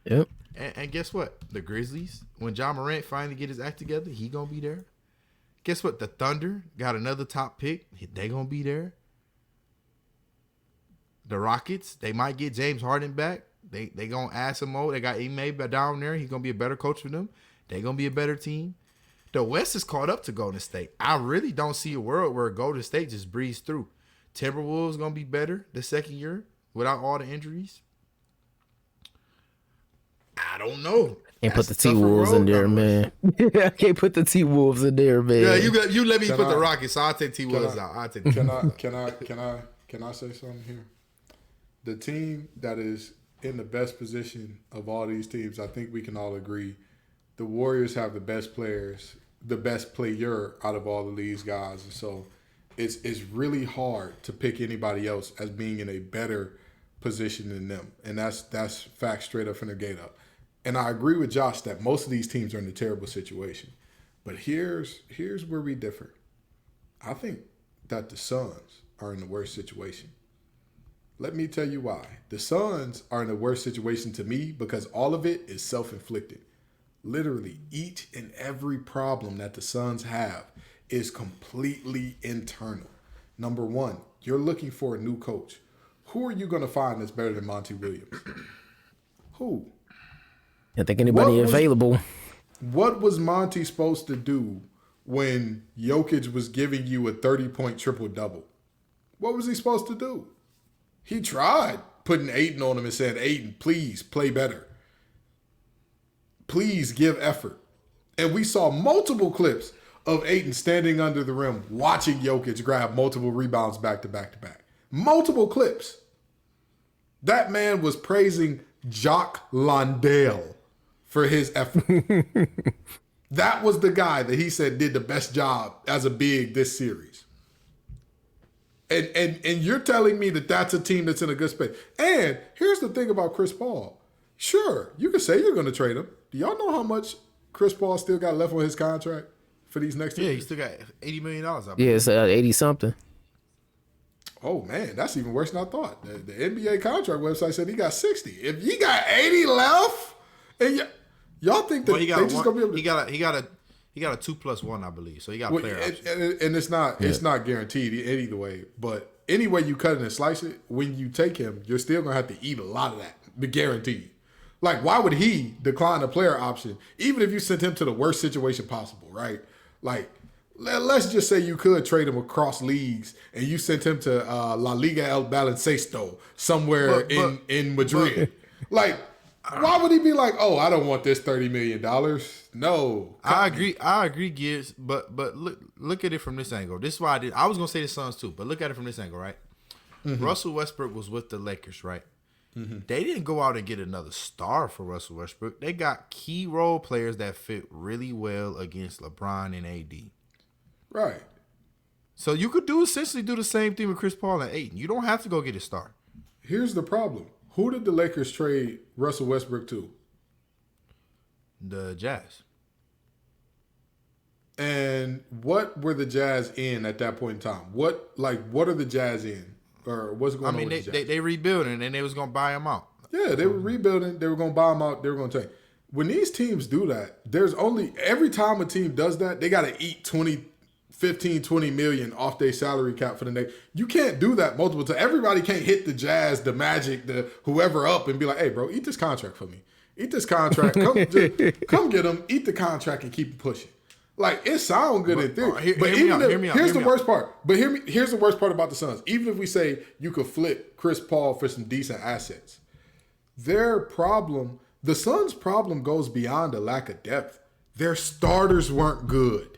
Yep. And guess what? The Grizzlies, when Ja Morant finally get his act together, he going to be there. Guess what? The Thunder got another top pick. They going to be there. The Rockets, they might get James Harden back. They going to add some more. They got Ime down there. He's going to be a better coach for them. They going to be a better team. The West is caught up to Golden State. I really don't see a world where Golden State just breezes through. Timberwolves going to be better the second year without all the injuries. I don't know. Can't put the T-Wolves in there, man. I can't put the T-Wolves in there, man. Yeah, you let me put the Rockets, so I'll take T-Wolves out. I'll take Can I say something here? The team that is in the best position of all these teams, I think we can all agree, the Warriors have the best players, the best player out of all of these guys. And so it's really hard to pick anybody else as being in a better position than them. And that's fact straight up from the gate up. And I agree with Josh that most of these teams are in a terrible situation. But here's where we differ. I think that the Suns are in the worst situation. Let me tell you why. The Suns are in the worst situation to me because all of it is self-inflicted. Literally, each and every problem that the Suns have is completely internal. Number one, You're looking for a new coach. Who are you going to find that's better than Monty Williams? Who? I think anybody available. What was Monty supposed to do when Jokic was giving you a 30-point triple-double? What was he supposed to do? He tried putting Ayton on him and saying, Ayton, please play better. Please give effort. And we saw multiple clips of Ayton standing under the rim watching Jokic grab multiple rebounds back to back to back. Multiple clips. That man was praising Jock Landale for his effort. That was the guy that he said did the best job as a big this series. And you're telling me that that's a team that's in a good space. And here's the thing about Chris Paul. Sure, you can say you're going to trade him. Do y'all know how much Chris Paul still got left on his contract for these next 2 years? Yeah, he still got $80 million. Yeah, it's 80-something. Oh, man, that's even worse than I thought. The NBA contract website said he got 60. If he got 80 left, and y'all think that Well, they just going to be able to... he got a 2+1, I believe. So he got player options. And it's not guaranteed either way. But any way you cut it and slice it, when you take him, you're still going to have to eat a lot of that. Be guaranteed. Like, why would he decline a player option, even if you sent him to the worst situation possible, right? Like, let's just say you could trade him across leagues and you sent him to La Liga El Baloncesto somewhere in Madrid. Like, why would he be like, oh, I don't want this $30 million? No. I agree, Gibbs, but look at it from this angle. This is why I was going to say the Suns too, but look at it from this angle, right? Mm-hmm. Russell Westbrook was with the Lakers, right? Mm-hmm. They didn't go out and get another star for Russell Westbrook. They got key role players that fit really well against LeBron and AD. Right. So you could essentially do the same thing with Chris Paul and Ayton. You don't have to go get a star. Here's the problem. Who did the Lakers trade Russell Westbrook to? The Jazz. And what were the Jazz in at that point in time? What are the Jazz in? Or what's going on with the Jazz? They rebuilding and they was going to buy him out. Yeah, they were rebuilding. They were going to buy him out. They were going to take. When these teams do that, every time a team does that, they got to eat 20 million off their salary cap for the next. You can't do that multiple times. Everybody can't hit the Jazz, the Magic, the whoever up and be like, hey, bro, eat this contract for me. Eat this contract. Come get them. Eat the contract and keep pushing. Like, it sounds good in theory. But here's the worst part. But here's the worst part about the Suns. Even if we say you could flip Chris Paul for some decent assets, the Suns' problem goes beyond a lack of depth. Their starters weren't good.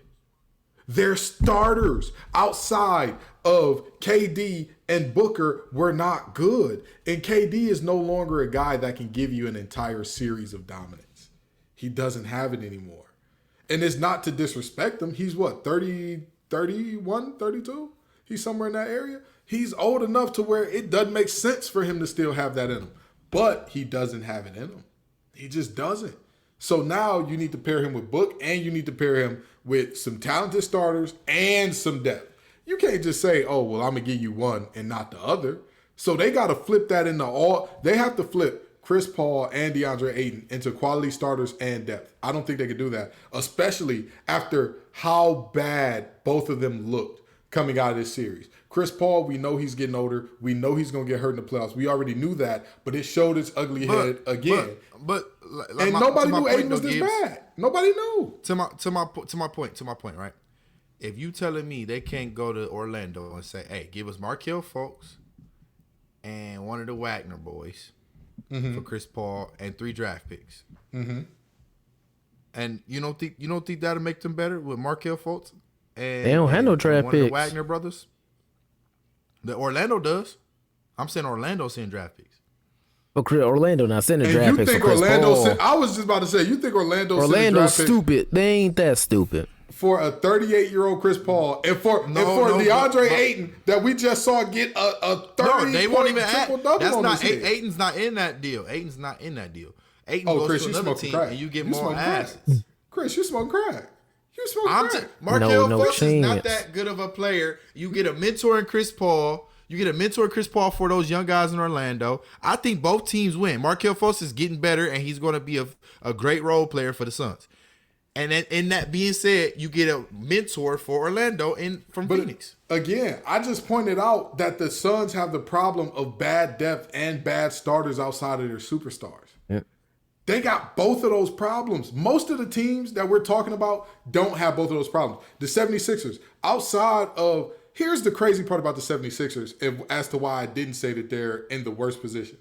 Their starters outside of KD and Booker were not good. And KD is no longer a guy that can give you an entire series of dominance. He doesn't have it anymore. And it's not to disrespect him. He's what, 30, 31, 32? He's somewhere in that area. He's old enough to where it doesn't make sense for him to still have that in him. But he doesn't have it in him. He just doesn't. So now you need to pair him with Book and you need to pair him with some talented starters and some depth. You can't just say, oh, well, I'm going to give you one and not the other. So they got to flip that into all. They have to flip Chris Paul and DeAndre Ayton into quality starters and depth. I don't think they could do that, especially after how bad both of them looked coming out of this series. Chris Paul, we know he's getting older. We know he's going to get hurt in the playoffs. We already knew that, but it showed its ugly head again. And nobody knew Ayton was this bad. Nobody knew. To my point, right? If you telling me they can't go to Orlando and say, hey, give us Markelle Fultz and one of the Wagner boys for Chris Paul and 3 draft picks. Mm-hmm. And you don't think that'll make them better with Markelle Fultz? And they don't have no draft picks. The Wagner brothers. The Orlando does. I'm saying Orlando send draft picks. But Orlando not sending draft picks for Chris Paul. I was just about to say, you think Orlando's stupid? They ain't that stupid. For a 38-year-old Chris Paul and for DeAndre Ayton that we just saw get a 30 they won't even triple double. That's on not his head. Ayton's not in that deal. Ayton goes Chris, to you another smoking team crack. and you get You more smoking assets. crack. Chris, you smoking crack. You smoking crack. Markelle No Fultz is not chance. that good of a player. You get a mentor in Chris Paul. For those young guys in Orlando. I think both teams win. Markelle Fultz is getting better, and he's going to be a great role player for the Suns. And then, in that being said, you get a mentor for Orlando from Phoenix. Again, I just pointed out that the Suns have the problem of bad depth and bad starters outside of their superstars. Yeah. They got both of those problems. Most of the teams that we're talking about don't have both of those problems. The 76ers, outside of, here's the crazy part about the 76ers as to why I didn't say that they're in the worst position.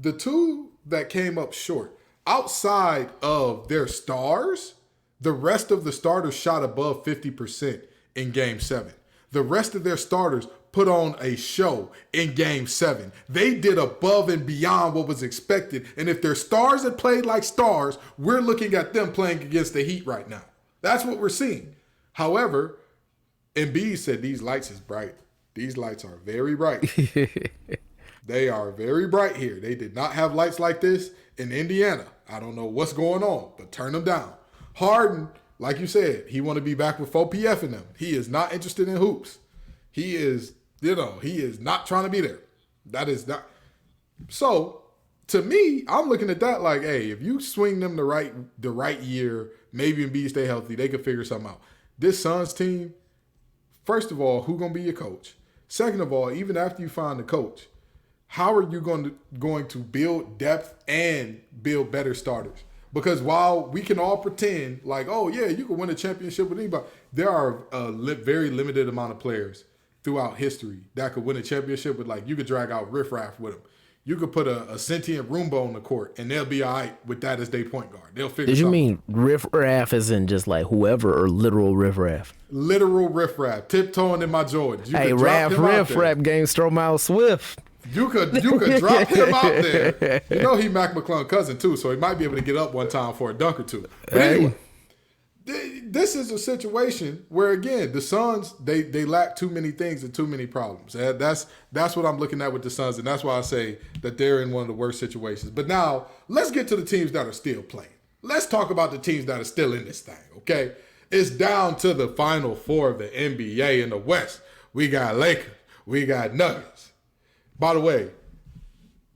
The two that came up short, outside of their stars, the rest of the starters shot above 50% in Game 7. The rest of their starters put on a show in Game 7. They did above and beyond what was expected. And if their stars had played like stars, we're looking at them playing against the Heat right now. That's what we're seeing. However, Embiid said these lights is bright. These lights are very bright. They are very bright here. They did not have lights like this in Indiana. I don't know what's going on, but turn them down. Harden, like you said, he want to be back with 4PF in them. He is not interested in hoops. He is, he is not trying to be there. That is not. So, to me, I'm looking at that like, hey, if you swing them the right year, maybe Embiid stay healthy, they could figure something out. This Suns team, first of all, who gonna be your coach? Second of all, even after you find the coach, how are you going to build depth and build better starters? Because while we can all pretend like, oh, yeah, you can win a championship with anybody, there are a very limited amount of players throughout history that could win a championship with, like, you could drag out Riff Raff with them. You could put a sentient Roomba on the court, and they'll be all right with that as their point guard. They'll figure Did you something mean Riff Raff as in just like whoever or literal Riff Raff? Literal Riff Raff, tiptoeing in my Jordans. You Hey, could drop him out Riff there. Raff game Stromile Swift. You could drop him out there. You know he Mac McClung's cousin too, so he might be able to get up one time for a dunk or two. But anyway, this is a situation where, again, the Suns, they lack too many things and too many problems. And that's what I'm looking at with the Suns, and that's why I say that they're in one of the worst situations. But now, let's get to the teams that are still playing. Let's talk about the teams that are still in this thing, okay? It's down to the Final Four of the NBA in the West. We got Lakers. We got Nuggets. By the way,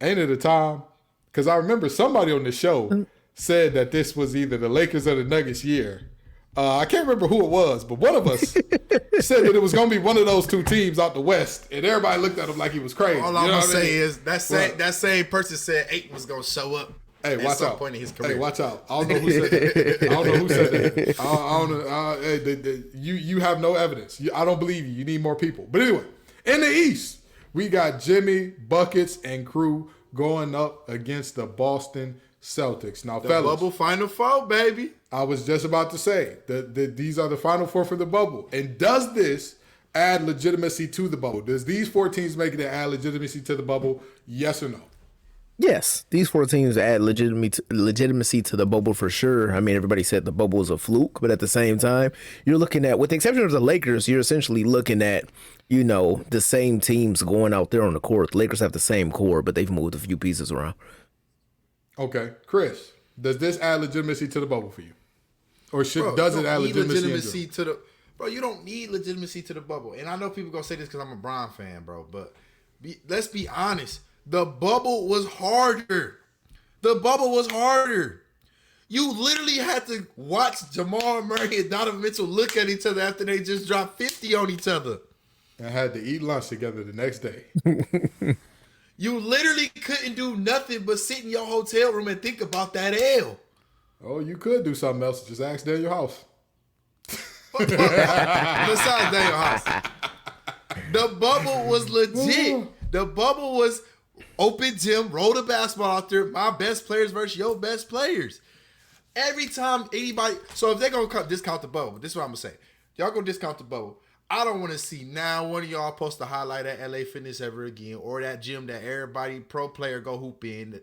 ain't it a time? Because I remember somebody on the show said that this was either the Lakers or the Nuggets year. I can't remember who it was, but one of us said that it was going to be one of those two teams out the West, and everybody looked at him like he was crazy. All I'm going to say is that same person said Ayton was going to show up. Hey, at watch some out. point in his career. Hey, watch out. I don't know who said that. I don't know who said that. I don't know. You have no evidence. I don't believe you. You need more people. But anyway, in the East, we got Jimmy, Buckets, and crew going up against the Boston Celtics. Now, The fellas, bubble Final Four, baby. I was just about to say that these are the Final Four for the bubble. And does this add legitimacy to the bubble? Does these four teams make it add legitimacy to the bubble? Yes or no? Yes, these four teams add legitimacy to the bubble for sure. I mean, everybody said the bubble was a fluke, but at the same time, you're looking at, with the exception of the Lakers, you're essentially looking at, the same teams going out there on the court. The Lakers have the same core, but they've moved a few pieces around. Okay. Chris, does this add legitimacy to the bubble for you? Or does it add legitimacy to the bro? You don't need legitimacy to the bubble. And I know people gonna say this because I'm a Bron fan, bro. But let's be honest. The bubble was harder. The bubble was harder. You literally had to watch Jamal Murray and Donovan Mitchell look at each other after they just dropped 50 on each other. And had to eat lunch together the next day. You literally couldn't do nothing but sit in your hotel room and think about that L. Oh, you could do something else. Just ask Daniel House. Besides Daniel House. The bubble was legit. The bubble was open gym, roll the basketball out there, my best players versus your best players. Every time anybody, so if they're going to discount the bubble, this is what I'm going to say. Y'all going to discount the bubble. I don't want to see now one of y'all post a highlight at LA Fitness ever again, or that gym that everybody pro player go hoop in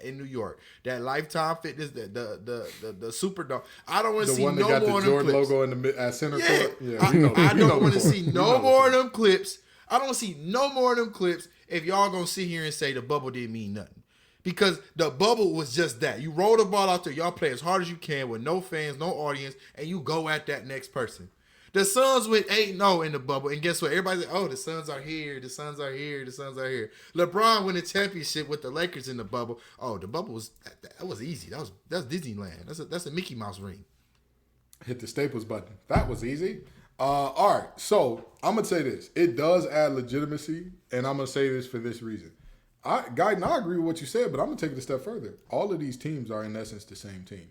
in New York. That Lifetime Fitness, the Superdome. I don't want to see no more of them clips. The one that got the Jordan logo in the center court. Yeah, I don't want to see no more of them clips. I don't see no more of them clips if y'all gonna sit here and say the bubble didn't mean nothing. Because the bubble was just that. You roll the ball out there, y'all play as hard as you can with no fans, no audience, and you go at that next person. The Suns went 8-0 in the bubble, and guess what? Everybody's like, oh, the Suns are here, the Suns are here, the Suns are here. LeBron won a championship with the Lakers in the bubble. Oh, the bubble was, that was easy. That's Disneyland. That's a Mickey Mouse ring. Hit the Staples button. That was easy. All right, so I'm gonna say this. It does add legitimacy, and I'm gonna say this for this reason. Guyton, I agree with what you said, but I'm gonna take it a step further. All of these teams are in essence the same team,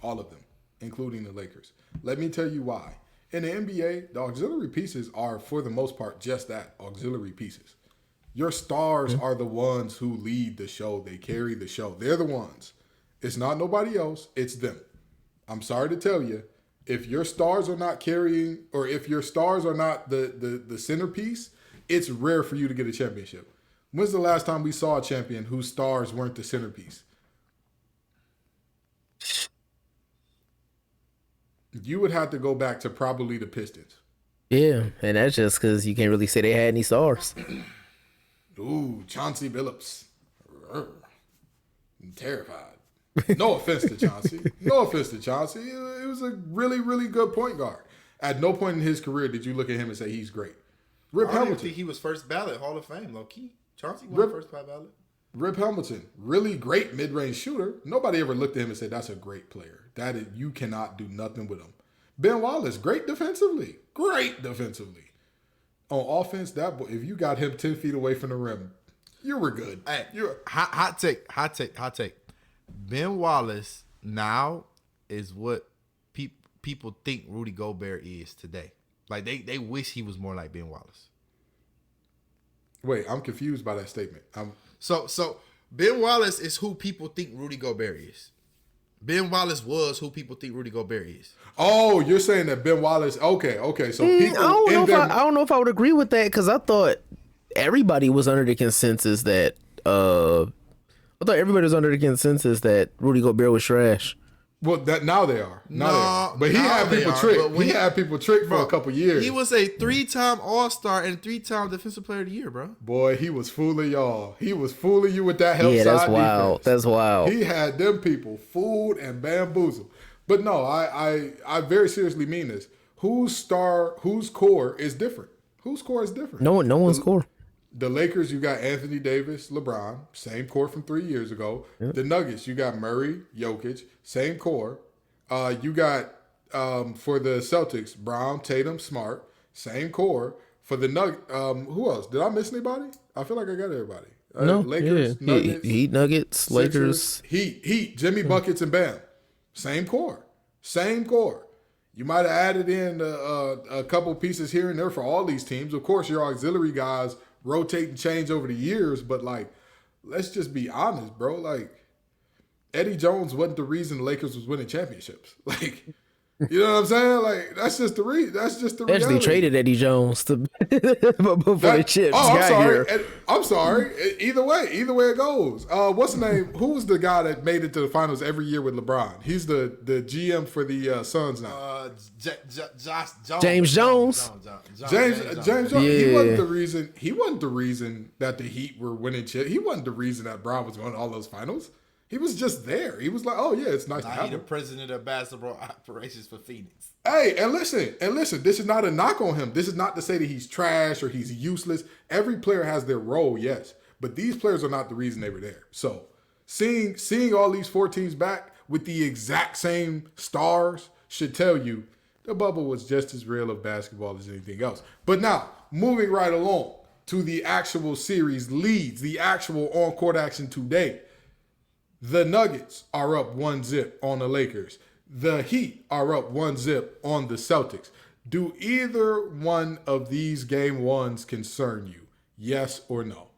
all of them, including the Lakers. Let me tell you why. In the NBA, the auxiliary pieces are, for the most part, just that, auxiliary pieces. Your stars are the ones who lead the show. They carry the show. They're the ones. It's not nobody else. It's them. I'm sorry to tell you, if your stars are not carrying, or if your stars are not the centerpiece, it's rare for you to get a championship. When's the last time we saw a champion whose stars weren't the centerpiece? You would have to go back to probably the Pistons. Yeah, and that's just because you can't really say they had any stars. Ooh, Chauncey Billups. I'm terrified. No offense to Chauncey. No offense to Chauncey. It was a really, really good point guard. At no point in his career did you look at him and say he's great. Rip I don't even Hamilton. think he was first ballot Hall of Fame, low key. Chauncey was first ballot. Rip Hamilton, really great mid-range shooter. Nobody ever looked at him and said, that's a great player. That is, you cannot do nothing with him. Ben Wallace, great defensively. Great defensively. On offense, that boy, if you got him 10 feet away from the rim, you were good. Hey, hot take. Ben Wallace now is what people think Rudy Gobert is today. Like they wish he was more like Ben Wallace. Wait, I'm confused by that statement. So Ben Wallace is who people think Rudy Gobert is. Ben Wallace was who people think Rudy Gobert is. Oh, you're saying that Ben Wallace? Okay. So people, I don't know if I would agree with that, because I thought everybody was under the consensus that Rudy Gobert was trash. Well, that now they are. Now they are. But he now had they people are, tricked. but He had people tricked for a couple years. He was a 3-time All-Star and 3-time Defensive Player of the Year, bro. Boy, he was fooling y'all. He was fooling you with that help side that's wild. defense. That's wild. He had them people fooled and bamboozled. But no, I very seriously mean this. Whose core is different? Whose core is different? No one's core. The Lakers, you got Anthony Davis, LeBron, same core from 3 years ago. Yep. The Nuggets, you got Murray, Jokic, same core. You got for the Celtics, Brown, Tatum, Smart, same core. For the who else? Did I miss anybody? I feel like I got everybody. No, Lakers, yeah. Nuggets, Heat, Nuggets, Sixers, Lakers, Heat, Jimmy buckets and Bam, same core. You might have added in a couple pieces here and there for all these teams. Of course, your auxiliary guys rotate and change over the years, but like, let's just be honest, bro. Like, Eddie Jones wasn't the reason the Lakers was winning championships. Like, you know what I'm saying? Like, that's just the reality. Actually traded Eddie Jones to before the chips got here. I'm sorry. Either way it goes. What's the name? Who was the guy that made it to the finals every year with LeBron? He's the GM for the Suns now. James Jones. James Jones. Yeah. He wasn't the reason that the Heat were winning chips. He wasn't the reason that Brown was going to all those finals. He was just there. He was like, "Oh yeah, it's nice to have him." He's the president of basketball operations for Phoenix. Hey, and listen. This is not a knock on him. This is not to say that he's trash or he's useless. Every player has their role, yes, but these players are not the reason they were there. So, seeing all these 4 teams back with the exact same stars should tell you the bubble was just as real of basketball as anything else. But now, moving right along to the actual series leads, the actual on-court action today. The Nuggets are up 1-0 on the Lakers. The Heat are up 1-0 on the Celtics. Do either one of these game ones concern you? Yes or no?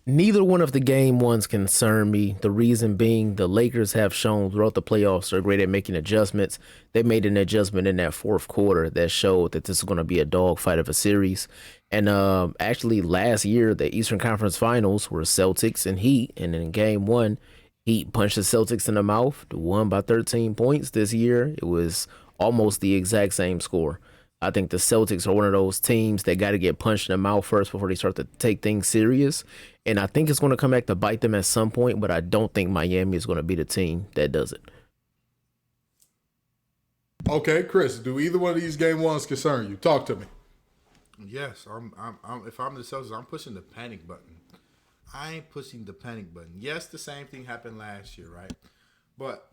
Neither one of the game ones concern me. The reason being, the Lakers have shown throughout the playoffs they're great at making adjustments. They made an adjustment in that fourth quarter that showed that this is going to be a dogfight of a series. And actually, last year, the Eastern Conference Finals were Celtics and Heat. And in game 1, Heat punched the Celtics in the mouth, won by 13 points. This year, it was almost the exact same score. I think the Celtics are one of those teams that got to get punched in the mouth first before they start to take things serious. And I think it's going to come back to bite them at some point, but I don't think Miami is going to be the team that does it. Okay, Chris, do either one of these game ones concern you? Talk to me. Yes, I'm if I'm the Celtics, I'm pushing the panic button. I ain't pushing the panic button. Yes, the same thing happened last year, right? But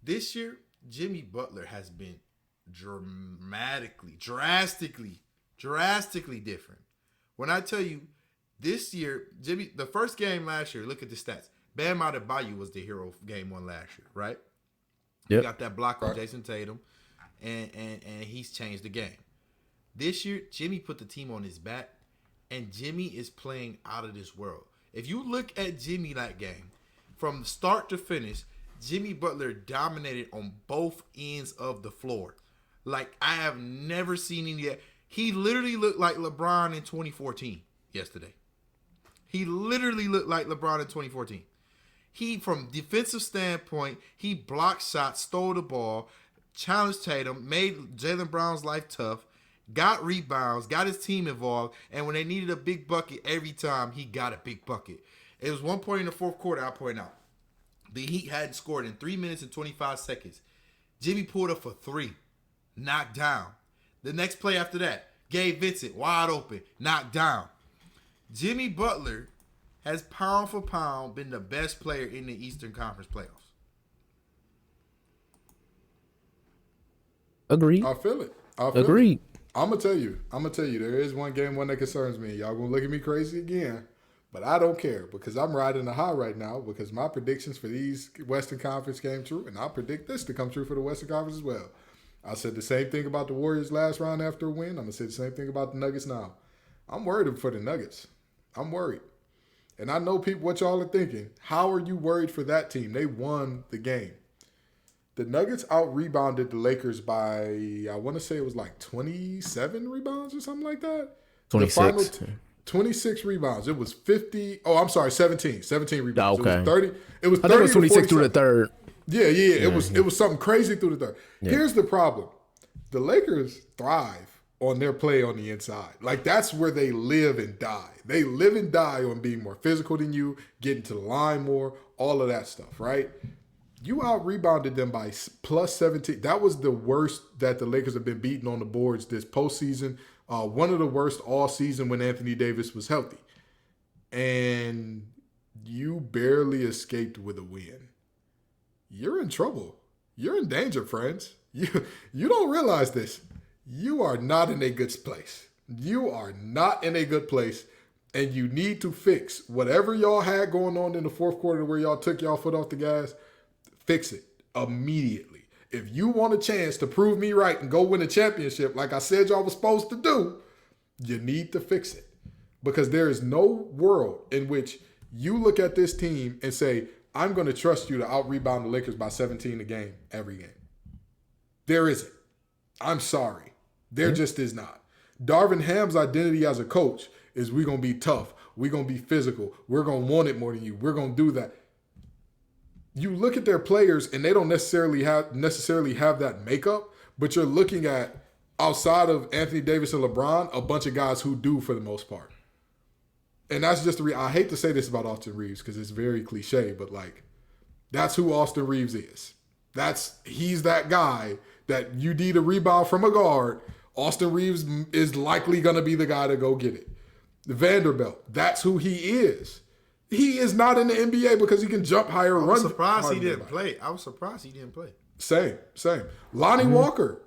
this year, Jimmy Butler has been drastically different. When I tell you this year, the first game last year, look at the stats. Bam Adebayo was the hero of game 1 last year, right? He got that block on Jason Tatum, and he's changed the game. This year, Jimmy put the team on his back, and Jimmy is playing out of this world. If you look at Jimmy that game, from start to finish, Jimmy Butler dominated on both ends of the floor. Like, I have never seen him yet. He literally looked like LeBron in 2014 yesterday. He literally looked like LeBron in 2014. He, from defensive standpoint, he blocked shots, stole the ball, challenged Tatum, made Jaylen Brown's life tough, got rebounds, got his team involved, and when they needed a big bucket every time, he got a big bucket. It was one point in the fourth quarter, I'll point out. The Heat hadn't scored in 3 minutes and 25 seconds. Jimmy pulled up for 3, knocked down. The next play after that, Gabe Vincent, wide open, knocked down. Jimmy Butler has pound for pound been the best player in the Eastern Conference playoffs. Agreed. I feel it. Agreed. I'm gonna tell you, there is one game one that concerns me. Y'all gonna look at me crazy again, but I don't care because I'm riding the high right now because my predictions for these Western Conference came true, and I predict this to come true for the Western Conference as well. I said the same thing about the Warriors last round after a win. I'm gonna say the same thing about the Nuggets now. I'm worried for the Nuggets. I'm worried. And I know people what y'all are thinking. How are you worried for that team? They won the game. The Nuggets out-rebounded the Lakers by, I want to say it was like 27 rebounds or something like that. 26. 26 rebounds. It was 50. Oh, I'm sorry, 17. 17 rebounds. Okay. It was 30. It was 30 I think it was 26 through the third. Yeah. It was something crazy through the third. Yeah. Here's the problem. The Lakers thrive on their play on the inside. Like, that's where they live and die. They live and die on being more physical than you, getting to the line more, all of that stuff, right? You out-rebounded them by plus 17. That was the worst that the Lakers have been beaten on the boards this postseason. One of the worst all season when Anthony Davis was healthy. And you barely escaped with a win. You're in trouble. You're in danger, friends. You don't realize this. You are not in a good place. You are not in a good place, and you need to fix whatever y'all had going on in the fourth quarter where y'all took y'all foot off the gas. Fix it immediately. If you want a chance to prove me right and go win a championship like I said y'all was supposed to do, you need to fix it. Because there is no world in which you look at this team and say, I'm going to trust you to out-rebound the Lakers by 17 a game every game. There isn't. I'm sorry. There just is not. Darvin Ham's identity as a coach is we're going to be tough. We're going to be physical. We're going to want it more than you. We're going to do that. You look at their players and they don't necessarily have that makeup, but you're looking at, outside of Anthony Davis and LeBron, a bunch of guys who do for the most part. And that's just I hate to say this about Austin Reeves because it's very cliche, but like, that's who Austin Reeves is. He's that guy that you need a rebound from a guard. Austin Reeves is likely going to be the guy to go get it. Vanderbilt, that's who he is. He is not in the NBA because he can jump higher, run. I was surprised he didn't play. Same. Lonnie Walker.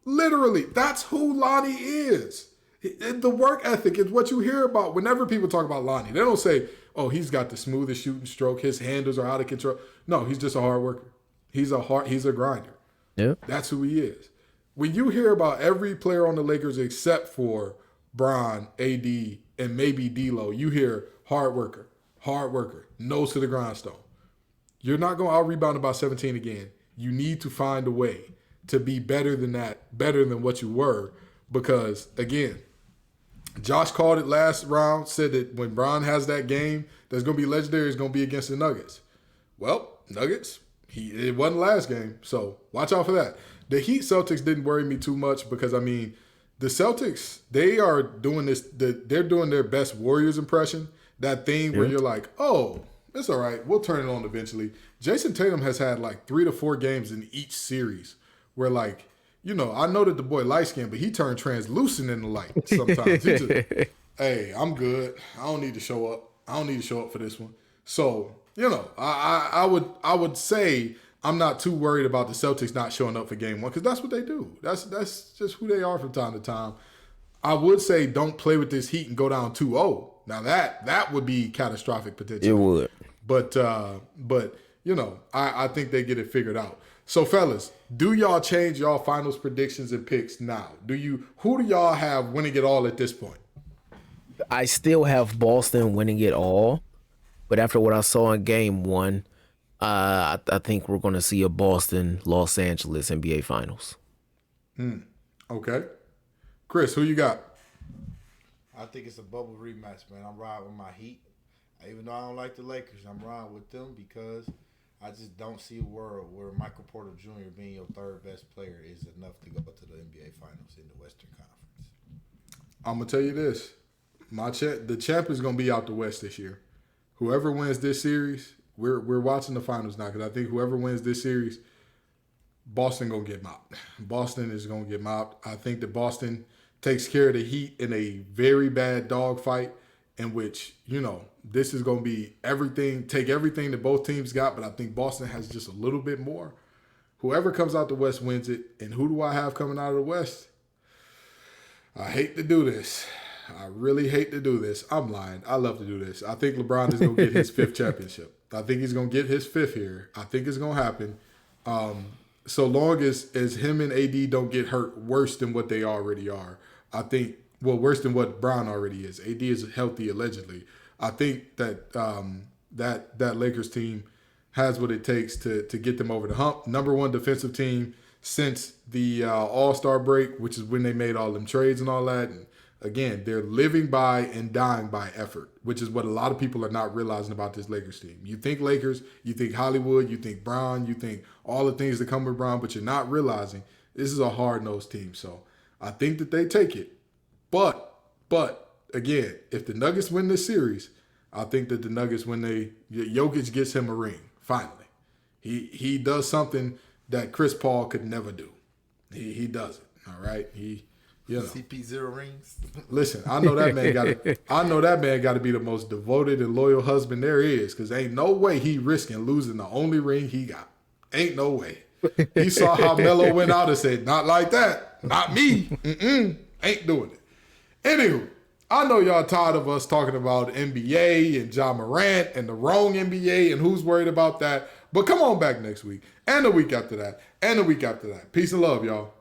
Literally, that's who Lonnie is. The work ethic is what you hear about whenever people talk about Lonnie. They don't say, oh, he's got the smoothest shooting stroke. His handles are out of control. No, he's just a hard worker. He's a grinder. Yeah. That's who he is. When you hear about every player on the Lakers except for Bron, AD, and maybe D'Lo, you hear hard worker, nose to the grindstone. You're not going to out-rebound by 17 again. You need to find a way to be better than that, better than what you were, because, again, Josh called it last round, said that when Bron has that game that's going to be legendary, it's going to be against the Nuggets. Well, Nuggets, it wasn't last game, so watch out for that. The Heat Celtics didn't worry me too much because, I mean, the Celtics, they are doing this, they're doing their best Warriors impression, that thing where you're like, oh, it's all right, we'll turn it on eventually. Jason Tatum has had like 3 to 4 games in each series where, like, you know, I know that the boy light skinned, but he turned translucent in the light sometimes. He just, hey, I'm good. I don't need to show up. I don't need to show up for this one. So, you know, I would say I'm not too worried about the Celtics not showing up for game one because that's what they do. That's just who they are from time to time. I would say don't play with this Heat and go down 2-0. Now that would be catastrophic potential. It would. But I think they get it figured out. So fellas, do y'all change y'all finals predictions and picks now? Who do y'all have winning it all at this point? I still have Boston winning it all, but after what I saw in game one, I think we're going to see a Boston-Los Angeles NBA Finals. Okay. Chris, who you got? I think it's a bubble rematch, man. I'm riding with my Heat. Even though I don't like the Lakers, I'm riding with them because I just don't see a world where Michael Porter Jr. being your third best player is enough to go to the NBA Finals in the Western Conference. I'm gonna tell you this: the champ is gonna be out the West this year. Whoever wins this series, we're watching the finals now because I think whoever wins this series, Boston gonna get mopped. Boston is gonna get mopped. I think that Boston takes care of the Heat in a very bad dogfight in which, this is going to be take everything that both teams got, but I think Boston has just a little bit more. Whoever comes out the West wins it. And who do I have coming out of the West? I hate to do this. I really hate to do this. I'm lying. I love to do this. I think LeBron is going to get his fifth championship. I think he's going to get his fifth here. I think it's going to happen. So long as him and AD don't get hurt worse than what they already are. I think, worse than what Brown already is. AD is healthy, allegedly. I think that that Lakers team has what it takes to get them over the hump. Number one defensive team since the All-Star break, which is when they made all them trades and all that. And again, they're living by and dying by effort, which is what a lot of people are not realizing about this Lakers team. You think Lakers, you think Hollywood, you think Brown, you think all the things that come with Brown, but you're not realizing this is a hard-nosed team. So I think that they take it. But again, if the Nuggets win this series, I think that the Nuggets, Jokic gets him a ring, finally. He does something that Chris Paul could never do. He does it, all right? CP0 rings. Listen, I know that man got to be the most devoted and loyal husband there is, because ain't no way he risking losing the only ring he got. Ain't no way. He saw how Melo went out and said, "Not like that, not me. Ain't doing it." Anywho, I know y'all tired of us talking about NBA and Ja Morant and the wrong NBA and who's worried about that. But come on back next week and the week after that and the week after that. Peace and love, y'all.